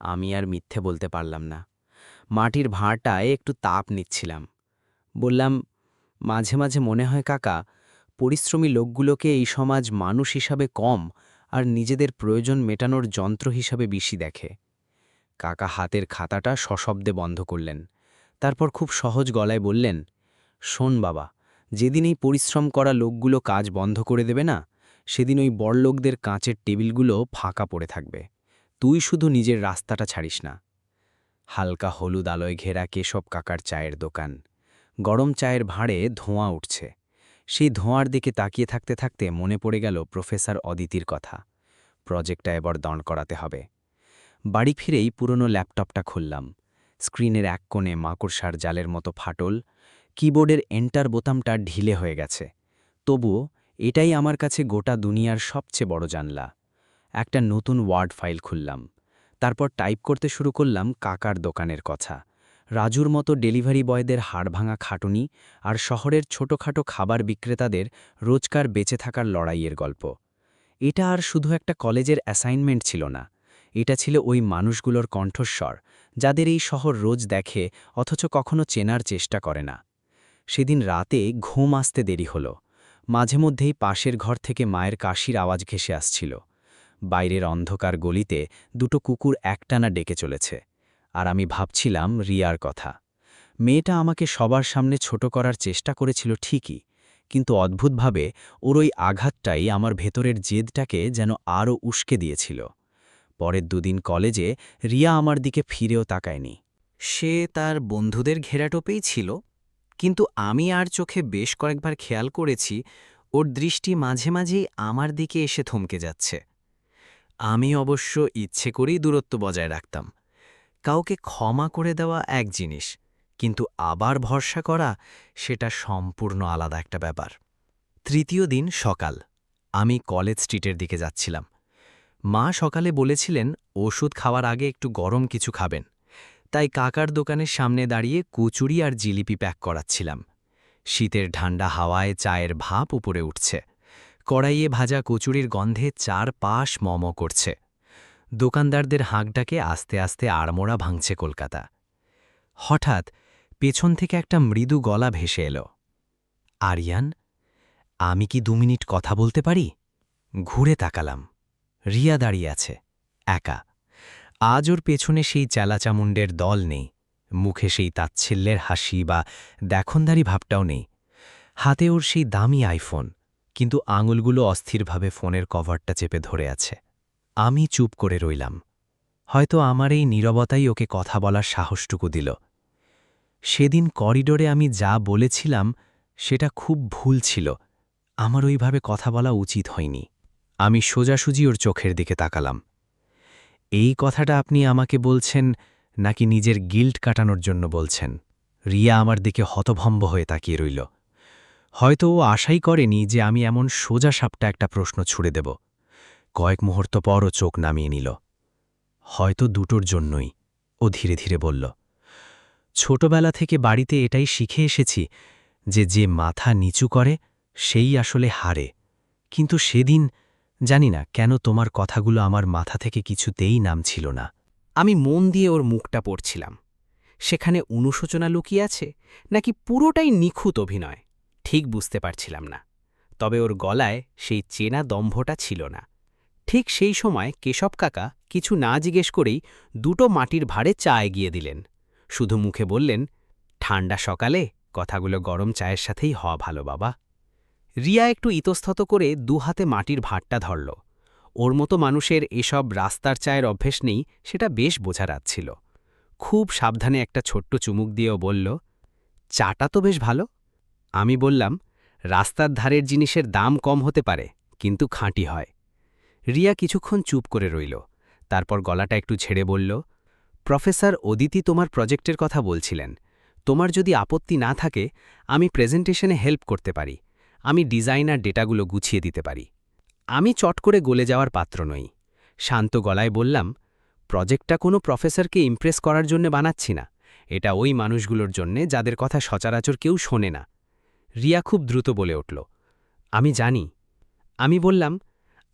আমি আর মিথ্যে বলতে পারলাম না। মাটির ভাঁড়টায় একটু তাপ নিচ্ছিলাম। বললাম, মাঝে মাঝে মনে হয় কাকা, পরিশ্রমী লোকগুলোকে এই সমাজ মানুষ হিসাবে কম আর নিজেদের প্রয়োজন মেটানোর যন্ত্র হিসাবে বেশি দেখে। কাকা হাতের খাতাটা সশব্দে বন্ধ করলেন। তারপর খুব সহজ গলায় বললেন, শোন বাবা, যেদিন এই পরিশ্রম করা লোকগুলো কাজ বন্ধ করে দেবে না, সেদিন ওই বড়লোকদের কাঁচের টেবিলগুলো ফাঁকা পড়ে থাকবে। তুই শুধু নিজের রাস্তাটা ছাড়িস না। হালকা হলুদ আলোয় ঘেরা কেশব কাকার চায়ের দোকান। গরম চায়ের ভাঁড়ে ধোঁয়া উঠছে। সেই ধোঁয়ার দিকে তাকিয়ে থাকতে থাকতে মনে পড়ে গেল প্রফেসর অদিতির কথা। প্রজেক্টটা এবার দণ্ড করাতে হবে। বাড়ি ফিরেই পুরনো ল্যাপটপটা খুললাম। স্ক্রিনের এক কোণে মাকড়সার জালের মতো ফাটল, কিবোর্ডের এন্টার বোতামটা ঢিলে হয়ে গেছে। তবুও এটাই আমার কাছে গোটা দুনিয়ার সবচেয়ে বড় জানলা। একটা নতুন ওয়ার্ড ফাইল খুললাম। তারপর টাইপ করতে শুরু করলাম কাকার দোকানের কথা, রাজুর মতো ডেলিভারি বয়দের হাড়ভাঙা খাটুনি আর শহরের ছোটখাটো খাবার বিক্রেতাদের রোজকার বেঁচে থাকার লড়াইয়ের গল্প। এটা আর শুধু একটা কলেজের অ্যাসাইনমেন্ট ছিল না, এটা ছিল ওই মানুষগুলোর কণ্ঠস্বর যাদের এই শহর রোজ দেখে অথচ কখনো চেনার চেষ্টা করে না। সেদিন রাতে ঘুম আসতে দেরি হলো। মাঝে মধ্যেই পাশের ঘর থেকে মায়ের কাশির আওয়াজ ঘেঁষে আসছিল। বাইরের অন্ধকার গলিতে দুটো কুকুর একটানা ডেকে চলেছে। আর আমি ভাবছিলাম রিয়ার কথা। মেয়েটা আমাকে সবার সামনে ছোট করার চেষ্টা করেছিল ঠিকই, কিন্তু অদ্ভুতভাবে ওর ওই আঘাতটাই আমার ভেতরের জেদটাকে যেন আরও উস্কে দিয়েছিল। পরের দুদিন কলেজে রিয়া আমার দিকে ফিরেও তাকায়নি। সে তার বন্ধুদের ঘেরাটোপেই ছিল, কিন্তু আমি আর চোখে বেশ কয়েকবার খেয়াল করেছি ওর দৃষ্টি মাঝে মাঝেই আমার দিকে এসে থমকে যাচ্ছে। আমি অবশ্য ইচ্ছে করেই দূরত্ব বজায় রাখতাম। কাউকে ক্ষমা করে দেওয়া এক জিনিস, কিন্তু আবার ভরসা করা সেটা সম্পূর্ণ আলাদা একটা ব্যাপার। তৃতীয় দিন সকাল, আমি কলেজ স্ট্রিটের দিকে যাচ্ছিলাম। মা সকালে বলেছিলেন ওষুধ খাওয়ার আগে একটু গরম কিছু খাবেন, তাই কাকার দোকানের সামনে দাঁড়িয়ে কচুরি আর জিলিপি প্যাক করাচ্ছিলাম। শীতের ঠান্ডা হাওয়ায় চায়ের ভাপ উপরে উঠছে, কড়াইয়ে ভাজা কচুরির গন্ধে চারপাশ মম করছে। দোকানদারদের হাঁকডাকে আস্তে আস্তে আড়মোড়া ভাঙছে কলকাতা। হঠাৎ পেছন থেকে একটা মৃদু গলা ভেসে এলো, আরিয়ান, আমি কি 2 মিনিট কথা বলতে পারি? ঘুরে তাকালাম। রিয়া দাঁড়িয়ে আছে, একা। আজ ওর পেছনে সেই চেলাচামুণ্ডের দল নেই, মুখে সেই তাচ্ছিল্যের হাসি বা দেখনদারি ভাবটাও নেই। হাতে ওর সেই দামি আইফোন, কিন্তু আঙুলগুলো অস্থিরভাবে ফোনের কভারটা চেপে ধরে আছে। আমি চুপ করে রইলাম। হয়তো আমার এই নীরবতাই ওকে কথা বলার সাহসটুকু দিল। সেদিন করিডোরে আমি যা বলেছিলাম সেটা খুব ভুল ছিল। আমার ওইভাবে কথা বলা উচিত হয়নি। আমি সোজাসুজি ওর চোখের দিকে তাকালাম। এই কথাটা আপনি আমাকে বলছেন নাকি নিজের গিল্ট কাটানোর জন্য বলছেন? রিয়া আমার দিকে হতভম্ব হয়ে তাকিয়ে রইল। হয়তো ও আশাই করেনি যে আমি এমন সোজা সাপটা একটা প্রশ্ন ছুড়ে দেব। কয়েক মুহূর্ত পর ও চোখ নামিয়ে নিল। হয়তো দুটোর জন্যই, ও ধীরে ধীরে বলল। ছোটবেলা থেকে বাড়িতে এটাই শিখে এসেছি যে যে মাথা নিচু করে সেই আসলে হারে। কিন্তু সেদিন জানি না কেন তোমার কথাগুলো আমার মাথা থেকে কিছুতেই নামছিল না। আমি মন দিয়ে ওর মুখটা পড়ছিলাম। সেখানে অনুশোচনা লুকিয়ে আছে নাকি পুরোটাই নিখুঁত অভিনয় ঠিক বুঝতে পারছিলাম না। তবে ওর গলায় সেই চেনা দম্ভটা ছিল না। ঠিক সেই সময় কেশব কাকা কিছু না জিজ্ঞেস করেই দুটো মাটির ভাঁড়ে চা এগিয়ে দিলেন। শুধু মুখে বললেন, ঠান্ডা সকালে কথাগুলো গরম চায়ের সাথেই হওয়া ভালো বাবা। রিয়া একটু ইতস্তত করে দুহাতে মাটির ভাঁড়টা ধরল। ওর মতো মানুষের এসব রাস্তার চায়ের অভ্যেস নেই সেটা বেশ বোঝা যাচ্ছিল। খুব সাবধানে একটা ছোট্ট চুমুক দিয়েও বলল, চাটা তো বেশ ভালো। আমি বললাম, রাস্তার ধারের জিনিসের দাম কম হতে পারে, কিন্তু খাঁটি হয়। রিয়া কিছুক্ষণ চুপ করে রইল, তারপর গলাটা একটু ছেড়ে বলল, প্রফেসর অদিতি তোমার প্রজেক্টের কথা বলছিলেন। তোমার যদি আপত্তি না থাকে আমি প্রেজেন্টেশনে হেল্প করতে পারি। আমি ডিজাইন আর ডেটাগুলো গুছিয়ে দিতে পারি। আমি চট করে গলে যাওয়ার পাত্র নই। শান্ত গলায় বললাম, প্রজেক্টটা কোনো প্রফেসরকে ইমপ্রেস করার জন্য বানাচ্ছি না, এটা ওই মানুষগুলোর জন্যে যাদের কথা সচরাচর কেউ শোনে না। রিয়া খুব দ্রুত বলে উঠল, আমি জানি। আমি বললাম,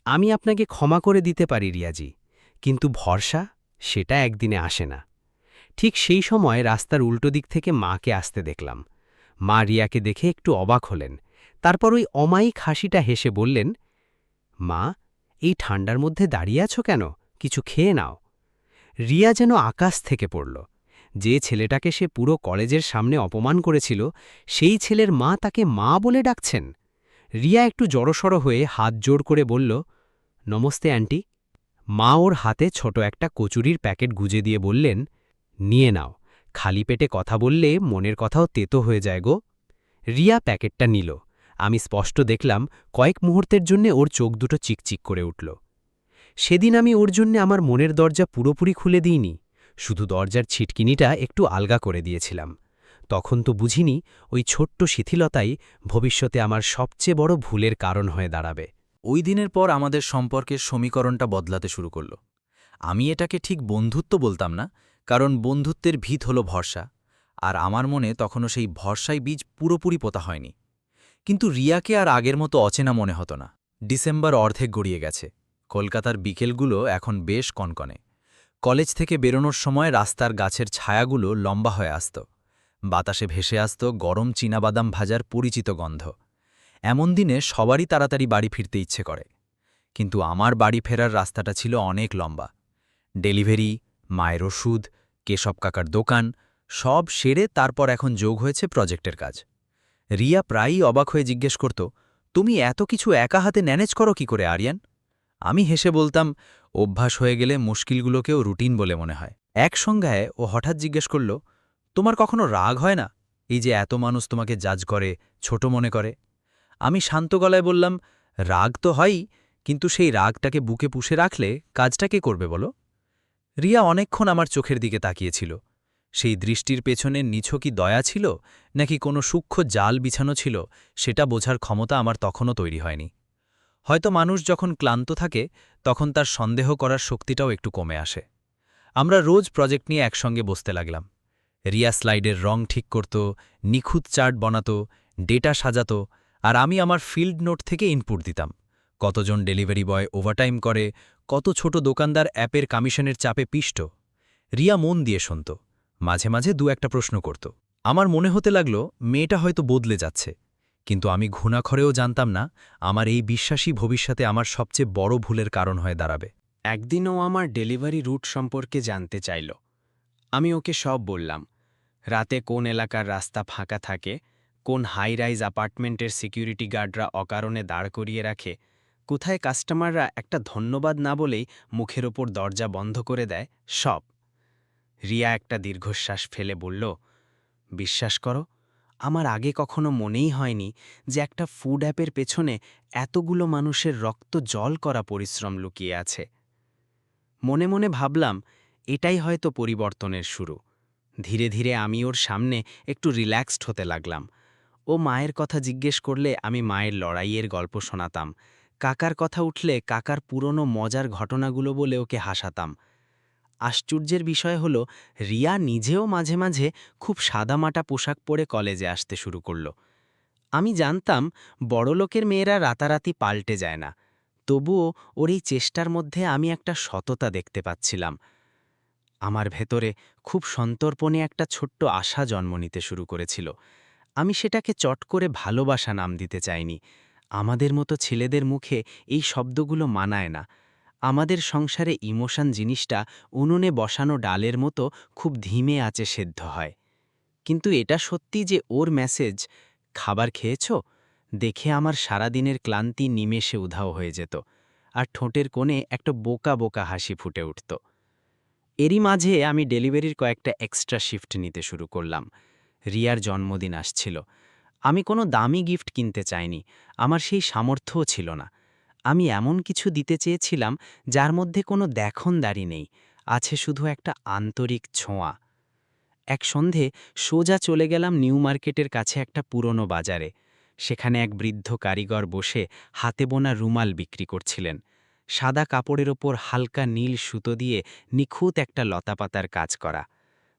আমি আপনাকে ক্ষমা করে দিতে পারি রিয়াজি, কিন্তু ভরসা সেটা একদিনে আসে না। ঠিক সেই সময় রাস্তার উল্টো দিক থেকে মাকে আসতে দেখলাম। মা রিয়াকে দেখে একটু অবাক হলেন, তারপর ওই অমায়িক হাসিটা হেসে বললেন, মা, এই ঠান্ডার মধ্যে দাঁড়িয়ে আছো কেন? কিছু খেয়ে নাও। রিয়া যেন আকাশ থেকে পড়ল। যে ছেলেটাকে সে পুরো কলেজের সামনে অপমান করেছিল, সেই ছেলের মা তাকে মা বলে ডাকছেন। রিয়া একটু জড়সড় হয়ে হাত জোড় করে বলল, নমস্তে আন্টি। মা ওর হাতে ছোট একটা কচুরির প্যাকেট গুজে দিয়ে বললেন, নিয়ে নাও, খালি পেটে কথা বললে মনের কথাও তেতো হয়ে যায় গো। রিয়া প্যাকেটটা নিল। আমি স্পষ্ট দেখলাম কয়েক মুহূর্তের জন্যে ওর চোখ দুটো চিকচিক করে উঠল। সেদিন আমি ওর জন্যে আমার মনের দরজা পুরোপুরি খুলে দিইনি, শুধু দরজার ছিটকিনিটা একটু আলগা করে দিয়েছিলাম। তখন তো বুঝিনি ওই ছোট্ট শিথিলতাই ভবিষ্যতে আমার সবচেয়ে বড় ভুলের কারণ হয়ে দাঁড়াবে। ওই দিনের পর আমাদের সম্পর্কের সমীকরণটা বদলাতে শুরু করল। আমি এটাকে ঠিক বন্ধুত্ব বলতাম না, কারণ বন্ধুত্বের ভিত হলো ভরসা, আর আমার মনে তখনও সেই ভরসায় বীজ পুরোপুরি পোতা হয়নি। কিন্তু রিয়াকে আর আগের মতো অচেনা মনে হতো না। ডিসেম্বর অর্ধেক গড়িয়ে গেছে। কলকাতার বিকেলগুলো এখন বেশ কনকনে। কলেজ থেকে বেরোনোর সময় রাস্তার গাছের ছায়াগুলো লম্বা হয়ে আসত। বাতাসে ভেসে আসত গরম চীনাবাদাম ভাজার পরিচিত গন্ধ। এমন দিনে সবারই তাড়াতাড়ি বাড়ি ফিরতে ইচ্ছে করে, কিন্তু আমার বাড়ি ফেরার রাস্তাটা ছিল অনেক লম্বা। ডেলিভারি, মায়ের ওষুধ, কেশব কাকার দোকান সব সেরে তারপর এখন যোগ হয়েছে প্রজেক্টের কাজ। রিয়া প্রায়ই অবাক হয়ে জিজ্ঞেস করত, তুমি এত কিছু একা হাতে ম্যানেজ করো কি করে আরিয়ান? আমি হেসে বলতাম, অভ্যাস হয়ে গেলে মুশকিলগুলোকেও রুটিন বলে মনে হয়। এক সংজ্ঞায় ও হঠাৎ জিজ্ঞেস করল, তোমার কখনো রাগ হয় না, এই যে এত মানুষ তোমাকে জাজ করে, ছোট মনে করে? আমি শান্ত গলায় বললাম, রাগ তো হয়ই, কিন্তু সেই রাগটাকে বুকে পুষে রাখলে কাজটা কে করবে বলো? রিয়া অনেকক্ষণ আমার চোখের দিকে তাকিয়েছিল। সেই দৃষ্টির পেছনে নিছকই দয়া ছিল নাকি কোনো সূক্ষ্ম জাল বিছানো ছিল, সেটা বোঝার ক্ষমতা আমার তখনও তৈরি হয়নি। হয়তো মানুষ যখন ক্লান্ত থাকে তখন তার সন্দেহ করার শক্তিটাও একটু কমে আসে। আমরা রোজ প্রজেক্ট নিয়ে একসঙ্গে বসতে লাগলাম। রিয়া স্লাইডের রং ঠিক করত, নিখুঁত চার্ট বানাত, ডেটা সাজাত, আর আমি আমার ফিল্ড নোট থেকে ইনপুট দিতাম। কতজন ডেলিভারি বয় ওভারটাইম করে, কত ছোট দোকানদার অ্যাপের কমিশনের চাপে পিষ্ট। রিয়া মন দিয়ে শুনত, মাঝে মাঝে একটা প্রশ্ন করত। আমার মনে হতে লাগল মেয়েটা হয়তো বদলে যাচ্ছে, কিন্তু আমি ঘুণাক্ষরেও জানতাম না আমার এই বিশ্বাসী ভবিষ্যতে আমার সবচেয়ে বড় ভুলের কারণ হয়ে দাঁড়াবে। একদিনও আমার ডেলিভারি রুট সম্পর্কে জানতে চাইল। আমি ওকে সব বললাম, রাতে কোন এলাকার রাস্তা ফাঁকা থাকে, কোন হাই রাইজ অ্যাপার্টমেন্টের সিকিউরিটি গার্ডরা অকারণে দাঁড় করিয়ে রাখে, কোথায় কাস্টমাররা একটা ধন্যবাদ না বলেই মুখের ওপর দরজা বন্ধ করে দেয়, সব। রিয়া একটা দীর্ঘশ্বাস ফেলে বলল, বিশ্বাস করো, আমার আগে কখনো মনেই হয়নি যে একটা ফুড অ্যাপের পেছনে এতগুলো মানুষের রক্ত জল করা পরিশ্রম লুকিয়ে আছে। মনে মনে ভাবলাম, এটাই হয়তো পরিবর্তনের শুরু। ধীরে ধীরে আমি ওর সামনে একটু রিল্যাক্সড হতে লাগলাম। ও মায়ের কথা জিজ্ঞেস করলে আমি মায়ের লড়াইয়ের গল্প শোনাতাম, কাকার কথা উঠলে কাকার পুরনো মজার ঘটনাগুলো বলে ওকে হাসাতাম। আশ্চর্যের বিষয় হলো, রিয়া নিজেও মাঝে মাঝে খুব সাদামাটা পোশাক পরে কলেজে আসতে শুরু করল। আমি জানতাম বড়লোকের মেয়েরা রাতারাতি পাল্টে যায় না, তবুও ওর এই চেষ্টার মধ্যে আমি একটা সততা দেখতে পাচ্ছিলাম। আমার ভেতরে খুব সন্তর্পণে একটা ছোট্ট আশা জন্ম নিতে শুরু করেছিল। আমি সেটাকে চট করে ভালোবাসা নাম দিতে চাইনি। আমাদের মতো ছেলেদের মুখে এই শব্দগুলো মানায় না। আমাদের সংসারে ইমোশন জিনিসটা উনুনে বসানো ডালের মতো খুব ধীমে আঁচে সেদ্ধ হয়। কিন্তু এটা সত্যি যে ওর মেসেজ, খাবার খেয়েছ, দেখে আমার সারাদিনের ক্লান্তি নিমেষে উধাও হয়ে যেত, আর ঠোঁটের কোণে একটা বোকা বোকা হাসি ফুটে উঠত। এরই মাঝে আমি ডেলিভারির কয়েকটা এক্সট্রা শিফট নিতে শুরু করলাম। রিয়ার জন্মদিন আসছিল। আমি কোনো দামি গিফট কিনতে চাইনি, আমার সেই সামর্থ্যও ছিল না। আমি এমন কিছু দিতে চেয়েছিলাম যার মধ্যে কোনো দেখনদারি নেই, আছে শুধু একটা আন্তরিক ছোঁয়া। এক সন্ধে সোজা চলে গেলাম নিউ মার্কেটের কাছে একটা পুরনো বাজারে। সেখানে এক বৃদ্ধ কারিগর বসে হাতে বোনা রুমাল বিক্রি করছিলেন। সাদা কাপড়ের ওপর হালকা নীল সুতো দিয়ে নিখুঁত একটা লতাপাতার কাজ করা।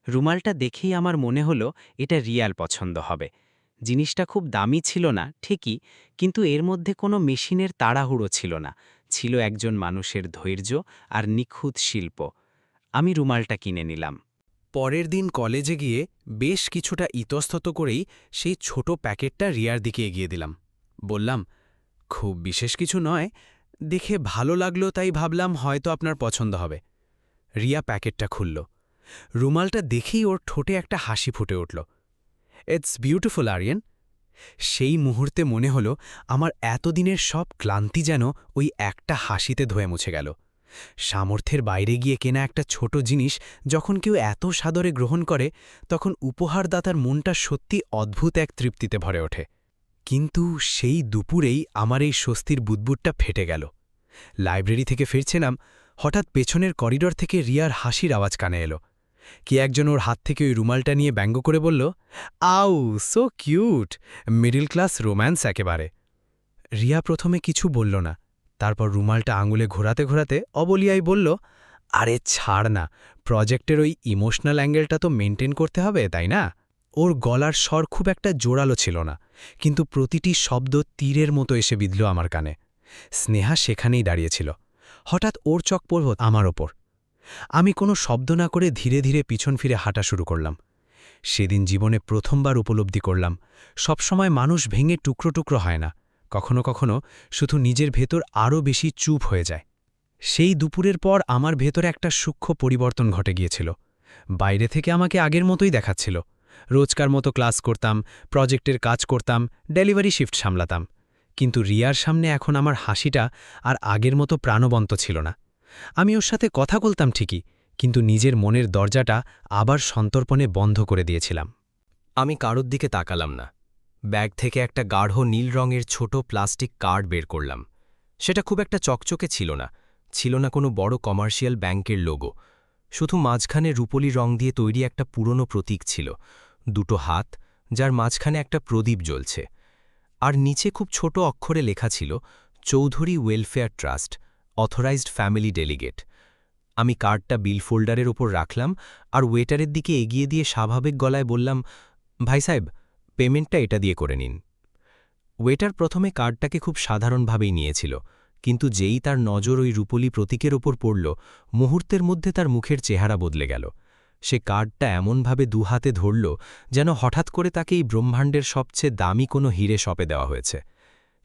রুমালটা দেখেই আমার মনে হলো এটা রিয়াল পছন্দ হবে। জিনিসটা খুব দামি ছিল না ঠিকই, কিন্তু এর মধ্যে কোনো মেশিনের তাড়াহুড়ো ছিল না, ছিল একজন মানুষের ধৈর্য আর নিখুঁত শিল্প। আমি রুমালটা কিনে নিলাম। পরের দিন কলেজে গিয়ে বেশ কিছুটা ইতস্তত করেই সেই ছোট প্যাকেটটা রিয়ার দিকে এগিয়ে দিলাম। বললাম, খুব বিশেষ কিছু নয়, দেখে ভালো লাগলো তাই ভাবলাম হয়তো আপনার পছন্দ হবে। রিয়া প্যাকেটটা খুলল। রুমালটা দেখেই ওর ঠোঁটে একটা হাসি ফুটে উঠল। It's beautiful Aryan. সেই মুহূর্তে মনে হলো আমার এতদিনের সব ক্লান্তি যেন ওই একটা হাসিতে ধুয়ে মুছে গেল। সামর্থ্যের বাইরে গিয়ে কেনা একটা ছোট জিনিস যখন কেউ এত সাদরে গ্রহণ করে, তখন উপহারদাতার মনটা সত্যি অদ্ভুত এক তৃপ্তিতে ভরে ওঠে। কিন্তু সেই দুপুরেই আমার এই স্বস্তির বুদবুদটা ফেটে গেল। লাইব্রেরি থেকে ফিরছিলাম, হঠাৎ পেছনের করিডর থেকে রিয়ার হাসির আওয়াজ কানে এলো। কি একজন ওর হাত থেকে ওই রুমালটা নিয়ে ব্যঙ্গ করে বলল, আউ so cute, middle class romance একেবারে। রিয়া প্রথমে কিছু বলল না, তারপর রুমালটা আঙুলে ঘোরাতে ঘোরাতে অবলিয়াই বলল, আরে ছাড় না, প্রজেক্টের ওই ইমোশনাল অ্যাঙ্গেলটা তো মেনটেন করতে হবে, তাই না? ওর গলার স্বর খুব একটা জোরালো ছিল না, কিন্তু প্রতিটি শব্দ তীরের মতো এসে বিঁধল আমার কানে। স্নেহা সেখানেই দাঁড়িয়েছিল। হঠাৎ ওর চোখ পড়ল আমার ওপর। আমি কোনো শব্দ না করে ধীরে ধীরে পিছন ফিরে হাঁটা শুরু করলাম। সেদিন জীবনে প্রথমবার উপলব্ধি করলাম, সবসময় মানুষ ভেঙে টুকরো টুকরো হয় না, কখনো কখনো শুধু নিজের ভেতর আরও বেশি চুপ হয়ে যায়। সেই দুপুরের পর আমার ভেতরে একটা সূক্ষ্ম পরিবর্তন ঘটে গিয়েছিল। বাইরে থেকে আমাকে আগের মতোই দেখাচ্ছিল, রোজকার মতো ক্লাস করতাম, প্রজেক্টের কাজ করতাম, ডেলিভারি শিফট সামলাতাম। কিন্তু রিয়ার সামনে এখন আমার হাসিটা আর আগের মতো প্রাণবন্ত ছিল না। আমি ওর সাথে কথা বলতাম ঠিকই, কিন্তু নিজের মনের দরজাটা আবার সন্তর্পণে বন্ধ করে দিয়েছিলাম। আমি কারোর দিকে তাকালাম না। ব্যাগ থেকে একটা গাঢ় নীল রঙের ছোট প্লাস্টিক কার্ড বের করলাম। সেটা খুব একটা চকচকে ছিল না কোনো বড় কমার্শিয়াল ব্যাংকের লোগো। শুধু মাঝখানে রূপলি রং দিয়ে তৈরি একটা পুরনো প্রতীক ছিল, দুটো হাত, যার মাঝখানে একটা প্রদীপ জ্বলছে। আর নিচে খুব ছোট অক্ষরে লেখা ছিল, Chowdhury welfare trust, authorised family delegate. আমি কার্ডটা বিল ফোল্ডারের ওপর রাখলাম আর ওয়েটারের দিকে এগিয়ে দিয়ে স্বাভাবিক গলায় বললাম, ভাই সাহেব, পেমেন্টটা এটা দিয়ে করে নিন। ওয়েটার প্রথমে কার্ডটাকে খুব সাধারণভাবেই নিয়েছিল, কিন্তু যেই তার নজর ওই রূপলি প্রতীকের ওপর পড়ল, মুহূর্তের মধ্যে তার মুখের চেহারা বদলে গেল। সে কার্ডটা এমনভাবে দুহাতে ধরল যেন হঠাৎ করে তাকে এই ব্রহ্মাণ্ডের সবচেয়ে দামি কোনো হিরে সঁপে দেওয়া হয়েছে।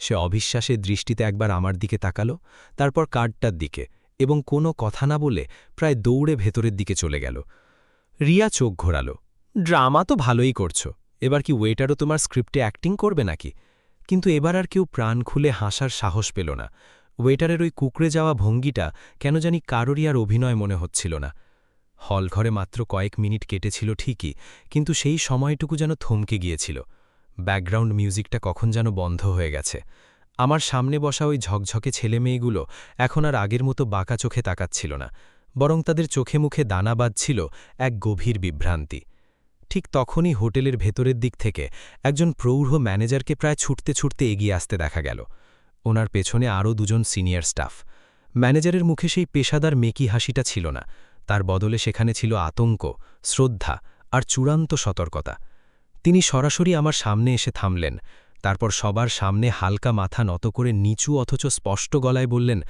সে অবিশ্বাসের দৃষ্টিতে একবার আমার দিকে তাকাল, তারপর কার্ডটার দিকে, এবং কোনো কথা না বলে প্রায় দৌড়ে ভেতরের দিকে চলে গেল। রিয়া চোখ ঘোরাল। ড্রামা তো ভালোই করছো, এবার কি ওয়েটারও তোমার স্ক্রিপ্টে অ্যাক্টিং করবে নাকি? কিন্তু এবার আর কেউ প্রাণ খুলে হাসার সাহস পেল না। ওয়েটারের ওই কুকড়ে যাওয়া ভঙ্গিটা কেন জানি কারোরই আর অভিনয় মনে হচ্ছিল না। হলঘরে মাত্র কয়েক মিনিট কেটেছিল ঠিকই, কিন্তু সেই সময়টুকু যেন থমকে গিয়েছিল। ব্যাকগ্রাউন্ড মিউজিকটা কখন যেন বন্ধ হয়ে গেছে। আমার সামনে বসা ওই ঝকঝকে ছেলেমেয়েগুলো এখন আর আগের মতো বাঁকা চোখে তাকাচ্ছিল না, বরং তাদের চোখে মুখে দানা বাঁধছিল এক গভীর বিভ্রান্তি। ঠিক তখনই হোটেলের ভেতরের দিক থেকে একজন প্রৌঢ় ম্যানেজারকে প্রায় ছুটতে ছুটতে এগিয়ে আসতে দেখা গেল। ওনার পেছনে আরও দুজন সিনিয়র স্টাফ। ম্যানেজারের মুখে সেই পেশাদার মেকি হাসিটা ছিল না, তার বদলে সেখানে ছিল আতঙ্ক, শ্রদ্ধা আর চূড়ান্ত সতর্কতা। তিনি সরাসরি আমার সামনে এসে থামলেন, তারপর সবার সামনে হালকা মাথা নত করে নিচু অথচ স্পষ্ট গলায় বললেন,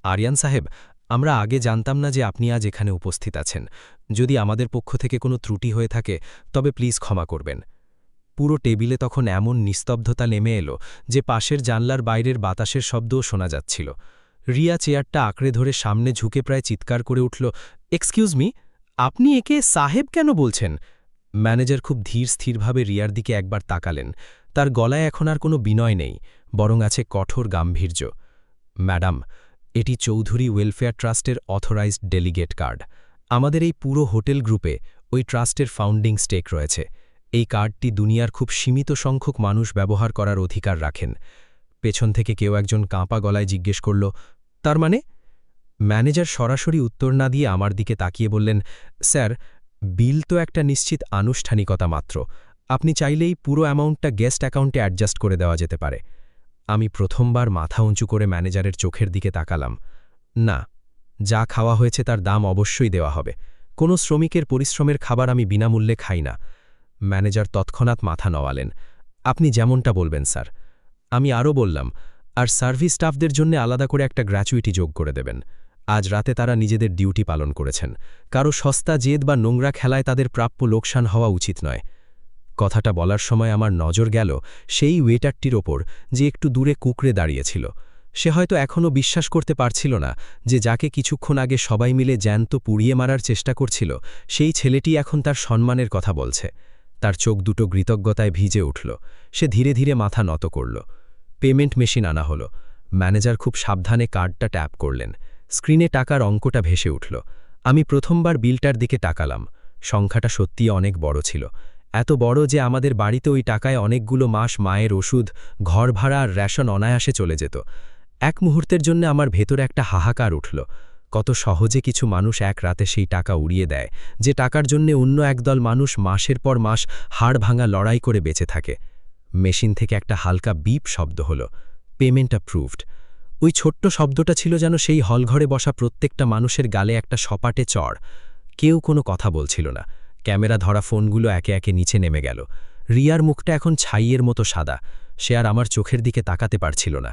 আরিয়ান সাহেব, আমরা আগে জানতাম না যে আপনি আজ এখানে উপস্থিত আছেন। যদি আমাদের পক্ষ থেকে কোনো ত্রুটি হয়ে থাকে তবে প্লিজ ক্ষমা করবেন। পুরো টেবিলে তখন এমন নিস্তব্ধতা নেমে এলো যে পাশের জানলার বাইরের বাতাসের শব্দও শোনা যাচ্ছিল। রিয়া চেয়ারটা আঁকড়ে ধরে সামনে ঝুঁকে প্রায় চিৎকার করে উঠল, এক্সকিউজ মি, আপনি একে সাহেব কেন বলছেন? ম্যানেজার খুব ধীর স্থিরভাবে রিয়ার দিকে একবার তাকালেন। তার গলায় এখন আর কোনো বিনয় নেই, বরং আছে কঠোর গাম্ভীর্য। ম্যাডাম, এটি চৌধুরী ওয়েলফেয়ার ট্রাস্টের অথরাইজড ডেলিগেট কার্ড। আমাদের এই পুরো হোটেল গ্রুপে ওই ট্রাস্টের ফাউন্ডিং স্টেক রয়েছে। এই কার্ডটি দুনিয়ার খুব সীমিত সংখ্যক মানুষ ব্যবহার করার অধিকার রাখেন। পেছন থেকে কেউ একজন কাঁপা গলায় জিজ্ঞেস করল, তার মানে? ম্যানেজার সরাসরি উত্তর না দিয়ে আমার দিকে তাকিয়ে বললেন, স্যার, বিল তো একটা নিশ্চিত আনুষ্ঠানিকতা মাত্র। আপনি চাইলেই পুরো অ্যামাউন্টটা গেস্ট অ্যাকাউন্টে অ্যাডজাস্ট করে দেওয়া যেতে পারে। আমি প্রথমবার মাথা উঁচু করে ম্যানেজারের চোখের দিকে তাকালাম। না, যা খাওয়া হয়েছে তার দাম অবশ্যই দেওয়া হবে। কোনো শ্রমিকের পরিশ্রমের খাবার আমি বিনামূল্যে খাই না। ম্যানেজার তৎক্ষণাৎ মাথা নওয়ালেন, আপনি যেমনটা বলবেন স্যার। আমি আরও বললাম, আর সার্ভিস স্টাফদের জন্য আলাদা করে একটা গ্র্যাচুইটি যোগ করে দেবেন। আজ রাতে তারা নিজেদের ডিউটি পালন করেছেন। কারো সস্তা জেদ বা নোংরা খেলায় তাদের প্রাপ্য লোকসান হওয়া উচিত নয়। কথাটা বলার সময় আমার নজর গেল সেই ওয়েটারটির ওপর, যে একটু দূরে কুকড়ে দাঁড়িয়েছিল। সে হয়তো এখনও বিশ্বাস করতে পারছিল না যে যাকে কিছুক্ষণ আগে সবাই মিলে জ্যান্ত পুড়িয়ে মারার চেষ্টা করছিল, সেই ছেলেটি এখন তার সম্মানের কথা বলছে। তার চোখ দুটো কৃতজ্ঞতায় ভিজে উঠল। সে ধীরে ধীরে মাথা নত করল। পেমেন্ট মেশিন আনা হলো। ম্যানেজার খুব সাবধানে কার্ডটা ট্যাপ করলেন। স্ক্রিনে টাকার অঙ্কটা ভেসে উঠল। আমি প্রথমবার বিলটার দিকে তাকালাম। সংখ্যাটা সত্যিই অনেক বড় ছিল, এত বড় যে আমাদের বাড়িতে ওই টাকায় অনেকগুলো মাস মায়ের ওষুধ, ঘর ভাড়া আর রেশন অনায়াসে চলে যেত। এক মুহূর্তের জন্য আমার ভেতরে একটা হাহাকার উঠল। কত সহজে কিছু মানুষ এক রাতে সেই টাকা উড়িয়ে দেয়, যে টাকার জন্য অন্য একদল মানুষ মাসের পর মাস হাড় ভাঙা লড়াই করে বেঁচে থাকে। মেশিন থেকে একটা হালকা বিপ শব্দ হলো, পেমেন্ট অ্যাপ্রুভড। ওই ছোট্ট শব্দটা ছিল যেন সেই হলঘরে বসা প্রত্যেকটা মানুষের গালে একটা সপাটে চড়। কেউ কোনো কথা বলছিল না। ক্যামেরা ধরা ফোনগুলো একে একে নিচে নেমে গেল। রিয়ার মুখটা এখন ছাইয়ের মতো সাদা। সে আর আমার চোখের দিকে তাকাতে পারছিল না।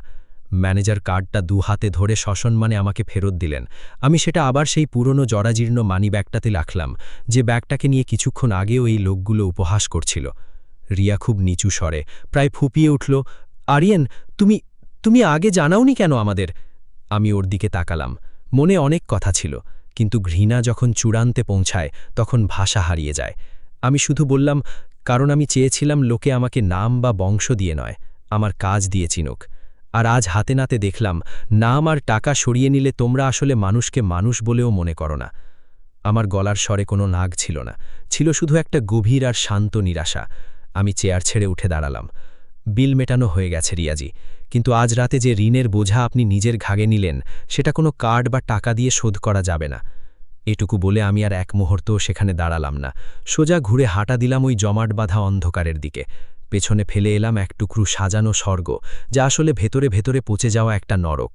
ম্যানেজার কার্ডটা 2 হাতে ধরে সসম্মানে আমাকে ফেরত দিলেন। আমি সেটা আবার সেই পুরনো জরাজীর্ণ মানি ব্যাগটাতে রাখলাম, যে ব্যাগটাকে নিয়ে কিছুক্ষণ আগেও এই লোকগুলো উপহাস করছিল। রিয়া খুব নিচু স্বরে, প্রায় ফুপিয়ে উঠল, আরিয়ান, তুমি আগে জানাওনি কেন আমাদের? আমি ওর দিকে তাকালাম। মনে অনেক কথা ছিল, কিন্তু ঘৃণা যখন চূড়ান্তে পৌঁছায় তখন ভাষা হারিয়ে যায়। আমি শুধু বললাম, কারণ আমি চেয়েছিলাম লোকে আমাকে নাম বা বংশ দিয়ে নয়, আমার কাজ দিয়ে চিনুক। আর আজ হাতে নাতে দেখলাম, নাম আর টাকা সরিয়ে নিলে তোমরা আসলে মানুষকে মানুষ বলেও মনে করো না। আমার গলার স্বরে কোনো নাগ ছিল না, ছিল শুধু একটা গভীর আর শান্ত নিরাশা। আমি চেয়ার ছেড়ে উঠে দাঁড়ালাম। বিল মেটানো হয়ে গেছে রিয়াজি, কিন্তু আজ রাতে যে ঋণের বোঝা আপনি নিজের ঘাগে নিলেন, সেটা কোনো কার্ড বা টাকা দিয়ে শোধ করা যাবে না। এটুকু বলে আমি আর এক মুহূর্তও সেখানে দাঁড়ালাম না। সোজা ঘুরে হাঁটা দিলাম ওই জমাট বাঁধা অন্ধকারের দিকে। পেছনে ফেলে এলাম এক টুকরো সাজানো স্বর্গ, যা আসলে ভেতরে ভেতরে পচে যাওয়া একটা নরক।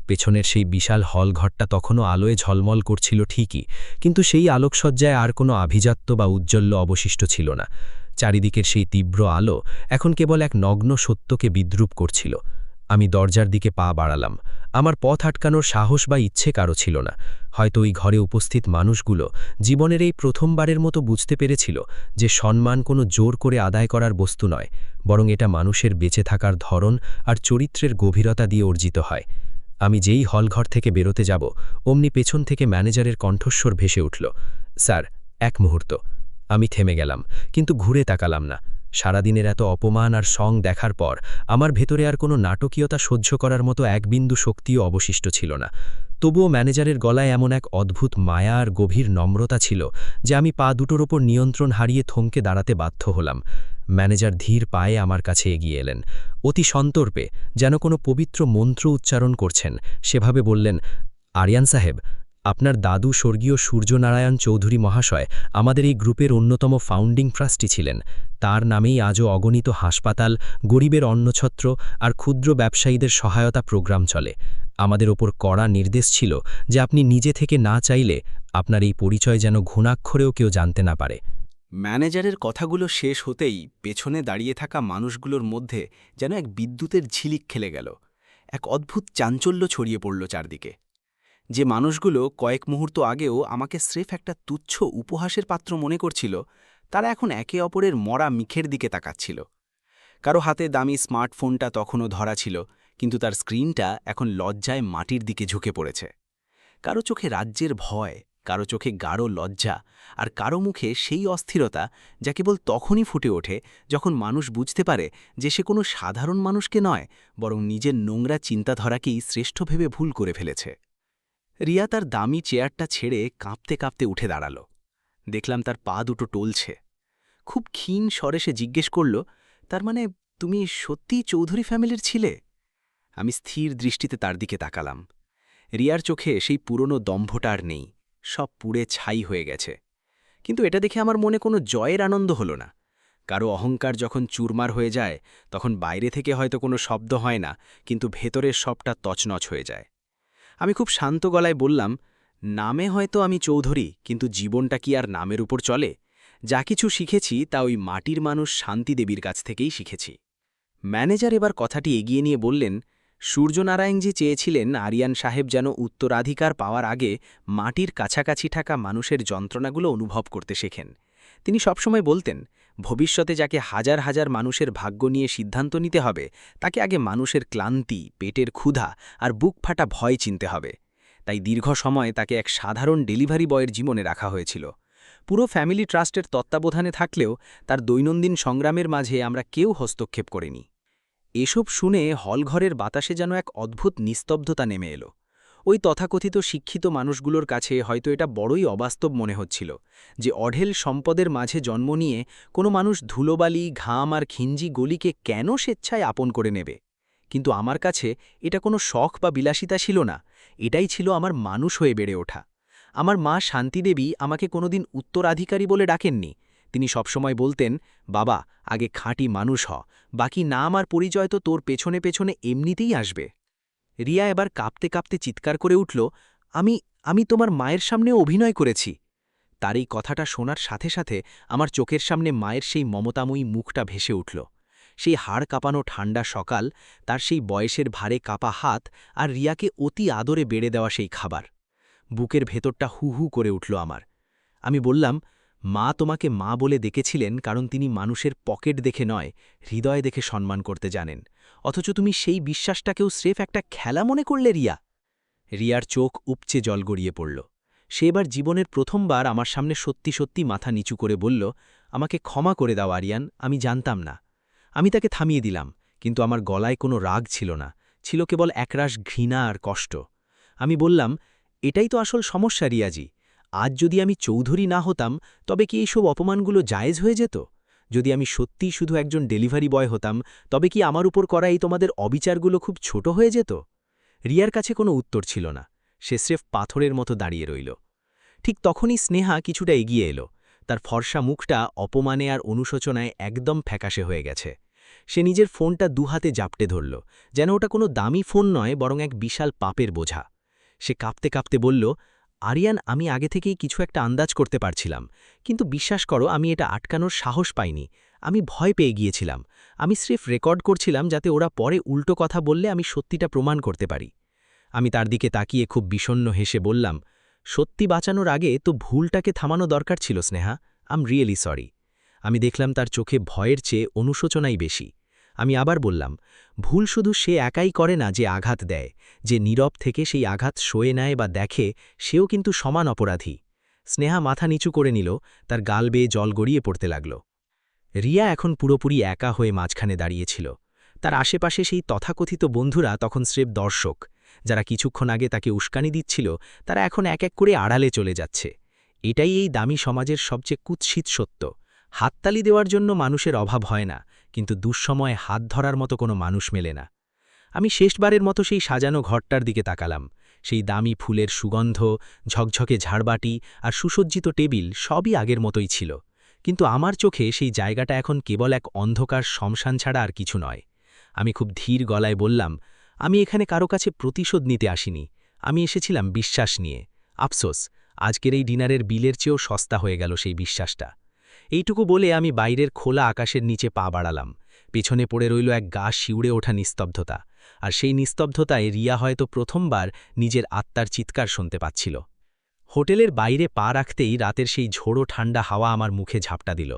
পেছনের সেই বিশাল হলঘরটা তখনও আলোয় ঝলমল করছিল ঠিকই, কিন্তু সেই আলোকসজ্জায় আর কোনো আভিজাত্য বা উজ্জ্বল্য অবশিষ্ট ছিল না। চারিদিকের সেই তীব্র আলো এখন কেবল এক নগ্ন সত্যকে বিদ্রূপ করছিল। আমি দরজার দিকে পা বাড়ালাম। আমার পথ আটকানোর সাহস বা ইচ্ছে কারো ছিল না। হয়তো ওই ঘরে উপস্থিত মানুষগুলো জীবনের এই প্রথমবারের মতো বুঝতে পেরেছিল যে সম্মান কোনো জোর করে আদায় করার বস্তু নয়, বরং এটা মানুষের বেঁচে থাকার ধরন আর চরিত্রের গভীরতা দিয়ে অর্জিত হয়। আমি যেই হলঘর থেকে বেরোতে যাব, অমনি পেছন থেকে ম্যানেজারের কণ্ঠস্বর ভেসে উঠল, স্যার, এক মুহূর্ত। আমি থেমে গেলাম, কিন্তু ঘুরে তাকালাম না। সারাদিনের এত অপমান আর সং দেখার পর আমার ভেতরে আর কোনো নাটকীয়তা সহ্য করার মতো এক বিন্দু শক্তিও অবশিষ্ট ছিল না। তবুও ম্যানেজারের গলায় এমন এক অদ্ভুত মায়া আর গভীর নম্রতা ছিল যে আমি পা দুটোর ওপর নিয়ন্ত্রণ হারিয়ে থমকে দাঁড়াতে বাধ্য হলাম। ম্যানেজার ধীর পায়ে আমার কাছে এগিয়ে এলেন। অতি সন্তর্পে, যেন কোনো পবিত্র মন্ত্র উচ্চারণ করছেন, সেভাবে বললেন, আরিয়ান সাহেব, আপনার দাদু স্বর্গীয় সূর্যনারায়ণ চৌধুরী মহাশয় আমাদের এই গ্রুপের অন্যতম ফাউন্ডিং ট্রাস্টি ছিলেন। তার নামেই আজও অগণিত হাসপাতাল, গরিবের অন্নছত্র আর ক্ষুদ্র ব্যবসায়ীদের সহায়তা প্রোগ্রাম চলে। আমাদের ওপর কড়া নির্দেশ ছিল যে আপনি নিজে থেকে না চাইলে আপনার এই পরিচয় যেন ঘুণাক্ষরেও কেউ জানতে না পারে। ম্যানেজারের কথাগুলো শেষ হতেই পেছনে দাঁড়িয়ে থাকা মানুষগুলোর মধ্যে যেন এক বিদ্যুতের ঝিলিক খেলে গেল। এক অদ্ভুত চাঞ্চল্য ছড়িয়ে পড়ল চারদিকে। যে মানুষগুলো কয়েক মুহূর্ত আগেও আমাকে স্রেফ একটা তুচ্ছ উপহাসের পাত্র মনে করছিল, তারা এখন একে অপরের মরা মুখের দিকে তাকাচ্ছিল। কারো হাতে দামি স্মার্টফোনটা তখনও ধরা ছিল, কিন্তু তার স্ক্রিনটা এখন লজ্জায় মাটির দিকে ঝুঁকে পড়েছে। কারো চোখে রাজ্যের ভয়, কারো চোখে গাঢ় লজ্জা, আর কারো মুখে সেই অস্থিরতা যা কেবল তখনই ফুটে ওঠে যখন মানুষ বুঝতে পারে যে সে কোনো সাধারণ মানুষকে নয়, বরং নিজের নোংরা চিন্তাধারাকেই শ্রেষ্ঠ ভেবে ভুল করে ফেলেছে। রিয়া তার দামি চেয়ারটা ছেড়ে কাঁপতে কাঁপতে উঠে দাঁড়াল। দেখলাম তার পা দুটো টলছে। খুব ক্ষীণ স্বরে সে জিজ্ঞেস করল, তার মানে তুমি সত্যিই চৌধুরী ফ্যামিলির ছিলে? আমি স্থির দৃষ্টিতে তার দিকে তাকালাম। রিয়ার চোখে সেই পুরনো দম্ভটা আর নেই, সব পুড়ে ছাই হয়ে গেছে। কিন্তু এটা দেখে আমার মনে কোনো জয়ের আনন্দ হলো না। কারো অহংকার যখন চুরমার হয়ে যায়, তখন বাইরে থেকে হয়তো কোনো শব্দ হয় না, কিন্তু ভেতরের সবটা তছনছ হয়ে যায়। আমি খুব শান্ত গলায় বললাম, নামে হয়তো আমি চৌধুরী, কিন্তু জীবনটা কি আর নামের উপর চলে? যা কিছু শিখেছি তা ওই মাটির মানুষ শান্তি দেবীর কাছ থেকেই শিখেছি। ম্যানেজার এবার কথাটি এগিয়ে নিয়ে বললেন, সূর্যনারায়ণজি চেয়েছিলেন আরিয়ান সাহেব যেন উত্তরাধিকার পাওয়ার আগে মাটির কাছাকাছি থাকা মানুষের যন্ত্রণাগুলো অনুভব করতে শেখেন। তিনি সবসময় বলতেন, ভবিষ্যতে যাকে হাজার হাজার মানুষের ভাগ্য নিয়ে সিদ্ধান্ত নিতে হবে, তাকে আগে মানুষের ক্লান্তি, পেটের ক্ষুধা আর বুক ফাটা ভয় চিনতে হবে। তাই দীর্ঘ সময় তাকে এক সাধারণ ডেলিভারি বয়ের জীবনে রাখা হয়েছিল। পুরো ফ্যামিলি ট্রাস্টের তত্ত্বাবধানে থাকলেও তার দৈনন্দিন সংগ্রামের মাঝে আমরা কেউ হস্তক্ষেপ করিনি। এসব শুনে হলঘরের বাতাসে যেন এক অদ্ভুত নিস্তব্ধতা নেমে এলো। ওই তথাকথিত শিক্ষিত মানুষগুলোর কাছে হয়তো এটা বড়ই অবাস্তব মনে হচ্ছিল যে অঢেল সম্পদের মাঝে জন্ম নিয়ে কোনো মানুষ ধুলোবালি, ঘাম আর খিঞ্জি গলিকে কেন স্বেচ্ছায় আপন করে নেবে। কিন্তু আমার কাছে এটা কোনো শখ বা বিলাসিতা ছিল না, এটাই ছিল আমার মানুষ হয়ে বেড়ে ওঠা। আমার মা শান্তিদেবী আমাকে কোনোদিন উত্তরাধিকারী বলে ডাকেননি। তিনি সবসময় বলতেন, বাবা, আগে খাঁটি মানুষ হ, বাকি নাম আর পরিচয় তো তোর পেছনে পেছনে এমনিতেই আসবে। রিয়া এবার কাঁপতে কাঁপতে চিৎকার করে উঠল, আমি আমি তোমার মায়ের সামনেও অভিনয় করেছি। তার এই কথাটা শোনার সাথে সাথে আমার চোখের সামনে মায়ের সেই মমতাময়ী মুখটা ভেসে উঠল। সেই হাড় কাঁপানো ঠান্ডা সকাল, তার সেই বয়সের ভারে কাঁপা হাত, আর রিয়াকে অতি আদরে বেড়ে দেওয়া সেই খাবার। বুকের ভেতরটা হু হু করে উঠল আমার। আমি বললাম, মা তোমাকে মা বলে ডেকেছিলেন কারণ তিনি মানুষের পকেট দেখে নয়, হৃদয় দেখে সম্মান করতে জানেন, অথচ তুমি সেই বিশ্বাসটাকেও স্রেফ একটা খেলা মনে করলে। রিয়ার চোখ উপচে জল গড়িয়ে পড়ল। সে এবার জীবনের প্রথমবার আমার সামনে সত্যি সত্যি মাথা নিচু করে বলল, আমাকে ক্ষমা করে দাও আরিয়ান, আমি জানতাম না। আমি তাকে থামিয়ে দিলাম, কিন্তু আমার গলায় কোনো রাগ ছিল না, ছিল কেবল একরাশ ঘৃণা আর কষ্ট। আমি বললাম, এটাই তো আসল সমস্যা রিয়াজি। আজ যদি আমি চৌধুরী না হতাম, তবে কি এইসব অপমানগুলো জায়েজ হয়ে যেত? যদি আমি সত্যিই শুধু একজন ডেলিভারি বয় হতাম, তবে কি আমার উপর করা এই তোমাদের অবিচারগুলো খুব ছোট হয়ে যেত? রিয়ার কাছে কোনো উত্তর ছিল না, সে স্রেফ পাথরের মতো দাঁড়িয়ে রইল। ঠিক তখনই স্নেহা কিছুটা এগিয়ে এলো। তার ফর্সা মুখটা অপমানে আর অনুশোচনায় একদম ফ্যাকাশে হয়ে গেছে। সে নিজের ফোনটা দুহাতে জাপটে ধরল, যেন ওটা কোনো দামি ফোন নয়, বরং এক বিশাল পাপের বোঝা। সে কাঁপতে কাঁপতে বলল, আরিয়ান, আমি আগে থেকেই কিছু একটা আন্দাজ করতে পারছিলাম, কিন্তু বিশ্বাস করো, আমি এটা আটকানোর সাহস পাইনি। আমি ভয় পেয়ে গিয়েছিলাম। আমি স্রেফ রেকর্ড করছিলাম যাতে ওরা পরে উল্টো কথা বললে আমি সত্যিটা প্রমাণ করতে পারি। আমি তার দিকে তাকিয়ে খুব বিষণ্ণ হেসে বললাম, সত্যি বাঁচানোর আগে তো ভুলটাকে থামানো দরকার ছিল স্নেহা। I'm really sorry. আমি দেখলাম তার চোখে ভয়ের চেয়ে অনুশোচনাই বেশি। আমি আবার বললাম, ভুল শুধু সে একাই করে না যে আঘাত দেয়, যে নীরব থেকে সেই আঘাত সয়ে নেয় বা দেখে, সেও কিন্তু সমান অপরাধী। স্নেহা মাথা নিচু করে নিল, তার গাল বেয়ে জল গড়িয়ে পড়তে লাগল। রিয়া এখন পুরোপুরি একা হয়ে মাঝখানে দাঁড়িয়েছিল। তার আশেপাশে সেই তথাকথিত বন্ধুরা তখন স্রেফ দর্শক। যারা কিছুক্ষণ আগে তাকে উস্কানি দিচ্ছিল, তারা এখন এক এক করে আড়ালে চলে যাচ্ছে। এটাই এই দামি সমাজের সবচেয়ে কুৎসিত সত্য। হাততালি দেওয়ার জন্য মানুষের অভাব হয় না, কিন্তু দুঃসময়ে হাত ধরার মতো কোনো মানুষ মেলে না। আমি শেষবারের মতো সেই সাজানো ঘরটার দিকে তাকালাম। সেই দামি ফুলের সুগন্ধ, ঝকঝকে ঝাড়বাটি আর সুসজ্জিত টেবিল সবই আগের মতোই ছিল, কিন্তু আমার চোখে সেই জায়গাটা এখন কেবল এক অন্ধকার শ্মশান ছাড়া আর কিছু নয়। আমি খুব ধীর গলায় বললাম, আমি এখানে কারো কাছে প্রতিশোধ নিতে আসিনি, আমি এসেছিলাম বিশ্বাস নিয়ে। আফসোস, আজকের এই ডিনারের বিলের চেয়েও সস্তা হয়ে গেল সেই বিশ্বাসটা। এইটুকু বলে আমি বাইরের খোলা আকাশের নিচে পা বাড়ালাম। পেছনে পড়ে রইল এক গা শিউড়ে ওঠা নিস্তব্ধতা, আর সেই নিস্তব্ধতায় রিয়া হয়তো প্রথমবার নিজের আত্মার চিৎকার শুনতে পাচ্ছিল। হোটেলের বাইরে পা রাখতেই রাতের সেই ঝোড়ো ঠান্ডা হাওয়া আমার মুখে ঝাপটা দিল।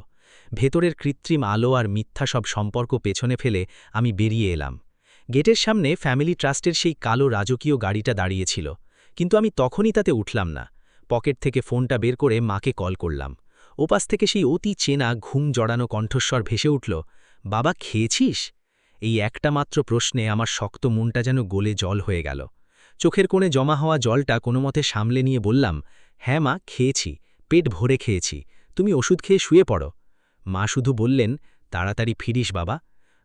ভেতরের কৃত্রিম আলো আর মিথ্যা সব সম্পর্ক পেছনে ফেলে আমি বেরিয়ে এলাম। গেটের সামনে ফ্যামিলি ট্রাস্টের সেই কালো রাজকীয় গাড়িটা দাঁড়িয়েছিল, কিন্তু আমি তখনই তাতে উঠলাম না। পকেট থেকে ফোনটা বের করে মাকে কল করলাম। ওপাশ থেকে সেই অতি চেনা ঘুম জড়ানো কণ্ঠস্বর ভেসে উঠল, বাবা, খেয়েছিস? এই একটা মাত্র প্রশ্নে আমার শক্ত মনটা যেন গলে জল হয়ে গেল। চোখের কোণে জমা হওয়া জলটা কোনোমতে সামলে নিয়ে বললাম, হ্যাঁ মা, খেয়েছি, পেট ভরে খেয়েছি, তুমি ওষুধ খেয়ে শুয়ে পড়ো। মা শুধু বললেন, তাড়াতাড়ি ফিরিস বাবা।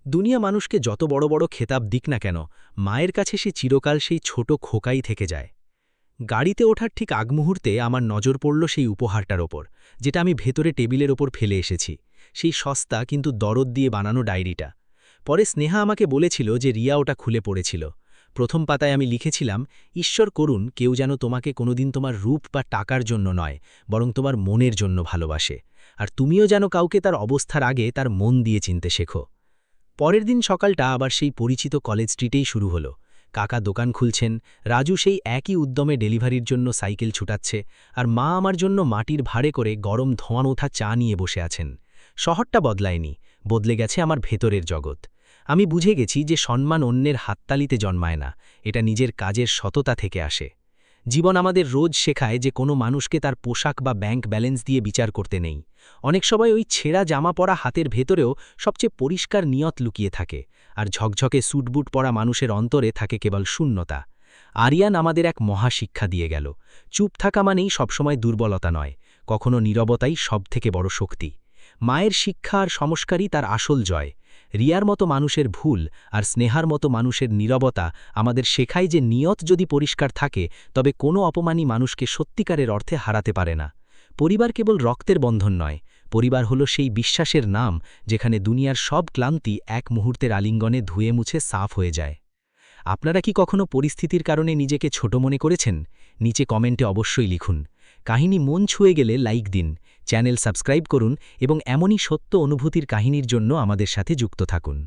দুনিয়া মানুষকে যত বড় বড় খেতাব দিক না কেন, মায়ের কাছে সে চিরকাল সেই ছোট খোকাই থেকে যায়। গাড়িতে ওঠার ঠিক আগ মুহূর্তে আমার নজর পড়ল সেই উপহারটার ওপর, যেটা আমি ভেতরে টেবিলের ওপর ফেলে এসেছি, সেই সস্তা কিন্তু দরদ দিয়ে বানানো ডায়েরিটা। পরে স্নেহা আমাকে বলেছিল যে রিয়া ওটা খুলে পড়েছিল। প্রথম পাতায় আমি লিখেছিলাম, ঈশ্বর করুন কেউ যেন তোমাকে কোনোদিন তোমার রূপ বা টাকার জন্য নয়, বরং তোমার মনের জন্য ভালোবাসে, আর তুমিও যেন কাউকে তার অবস্থার আগে তার মন দিয়ে চিনতে শেখো। পরের দিন সকালটা আবার সেই পরিচিত কলেজ স্ট্রিটেই শুরু হলো। কাকা দোকান খুলছেন, রাজু সেই একই উদ্যমে ডেলিভারির জন্য সাইকেল ছুটাচ্ছে, আর মা আমার জন্য মাটির ভাড়ে করে গরম ধোঁয়ানো ওঠা চা নিয়ে বসে আছেন। শহরটা বদলায়নি, বদলে গেছে আমার ভেতরের জগৎ। আমি বুঝে গেছি যে সম্মান অন্যের হাততালিতে জন্মায় না, এটা নিজের কাজের সততা থেকে আসে। জীবন আমাদের রোজ শেখায় যে কোনো মানুষকে তার পোশাক বা ব্যাংক ব্যালেন্স দিয়ে বিচার করতে নেই। অনেক সময় ওই ছেঁড়া জামা পরা হাতের ভেতরেও সবচেয়ে পরিষ্কার নিয়ত লুকিয়ে থাকে, আর ঝকঝকে স্যুটবুট পরা মানুষের অন্তরে থাকে কেবল শূন্যতা। আরিয়ান আমাদের এক মহাশিক্ষা দিয়ে গেল, চুপ থাকা মানেই সবসময় দুর্বলতা নয়, কখনো নীরবতাই সবথেকে বড় শক্তি। মায়ের শিক্ষা আর সংস্কারই তার আসল জয়। রিয়ার মতো মানুষের ভুল আর স্নেহার মতো মানুষের নীরবতা আমাদের শেখায় যে নিয়ত যদি পরিষ্কার থাকে তবে কোনো অপমানী মানুষকে সত্যিকারের অর্থে হারাতে পারে না। পরিবার কেবল রক্তের বন্ধন নয়, পরিবার হলো সেই বিশ্বাসের নাম যেখানে দুনিয়ার সব ক্লান্তি এক মুহূর্তের আলিঙ্গনে ধুয়ে মুছে সাফ হয়ে যায়। আপনারা কি কখনো পরিস্থিতির কারণে নিজেকে ছোট মনে করেছেন? নিচে কমেন্টে অবশ্যই লিখুন। কাহিনী মন ছুঁয়ে গেলে লাইক দিন, চ্যানেল সাবস্ক্রাইব করুন এবং এমনই সত্য অনুভূতির কাহিনীর জন্য আমাদের সাথে যুক্ত থাকুন।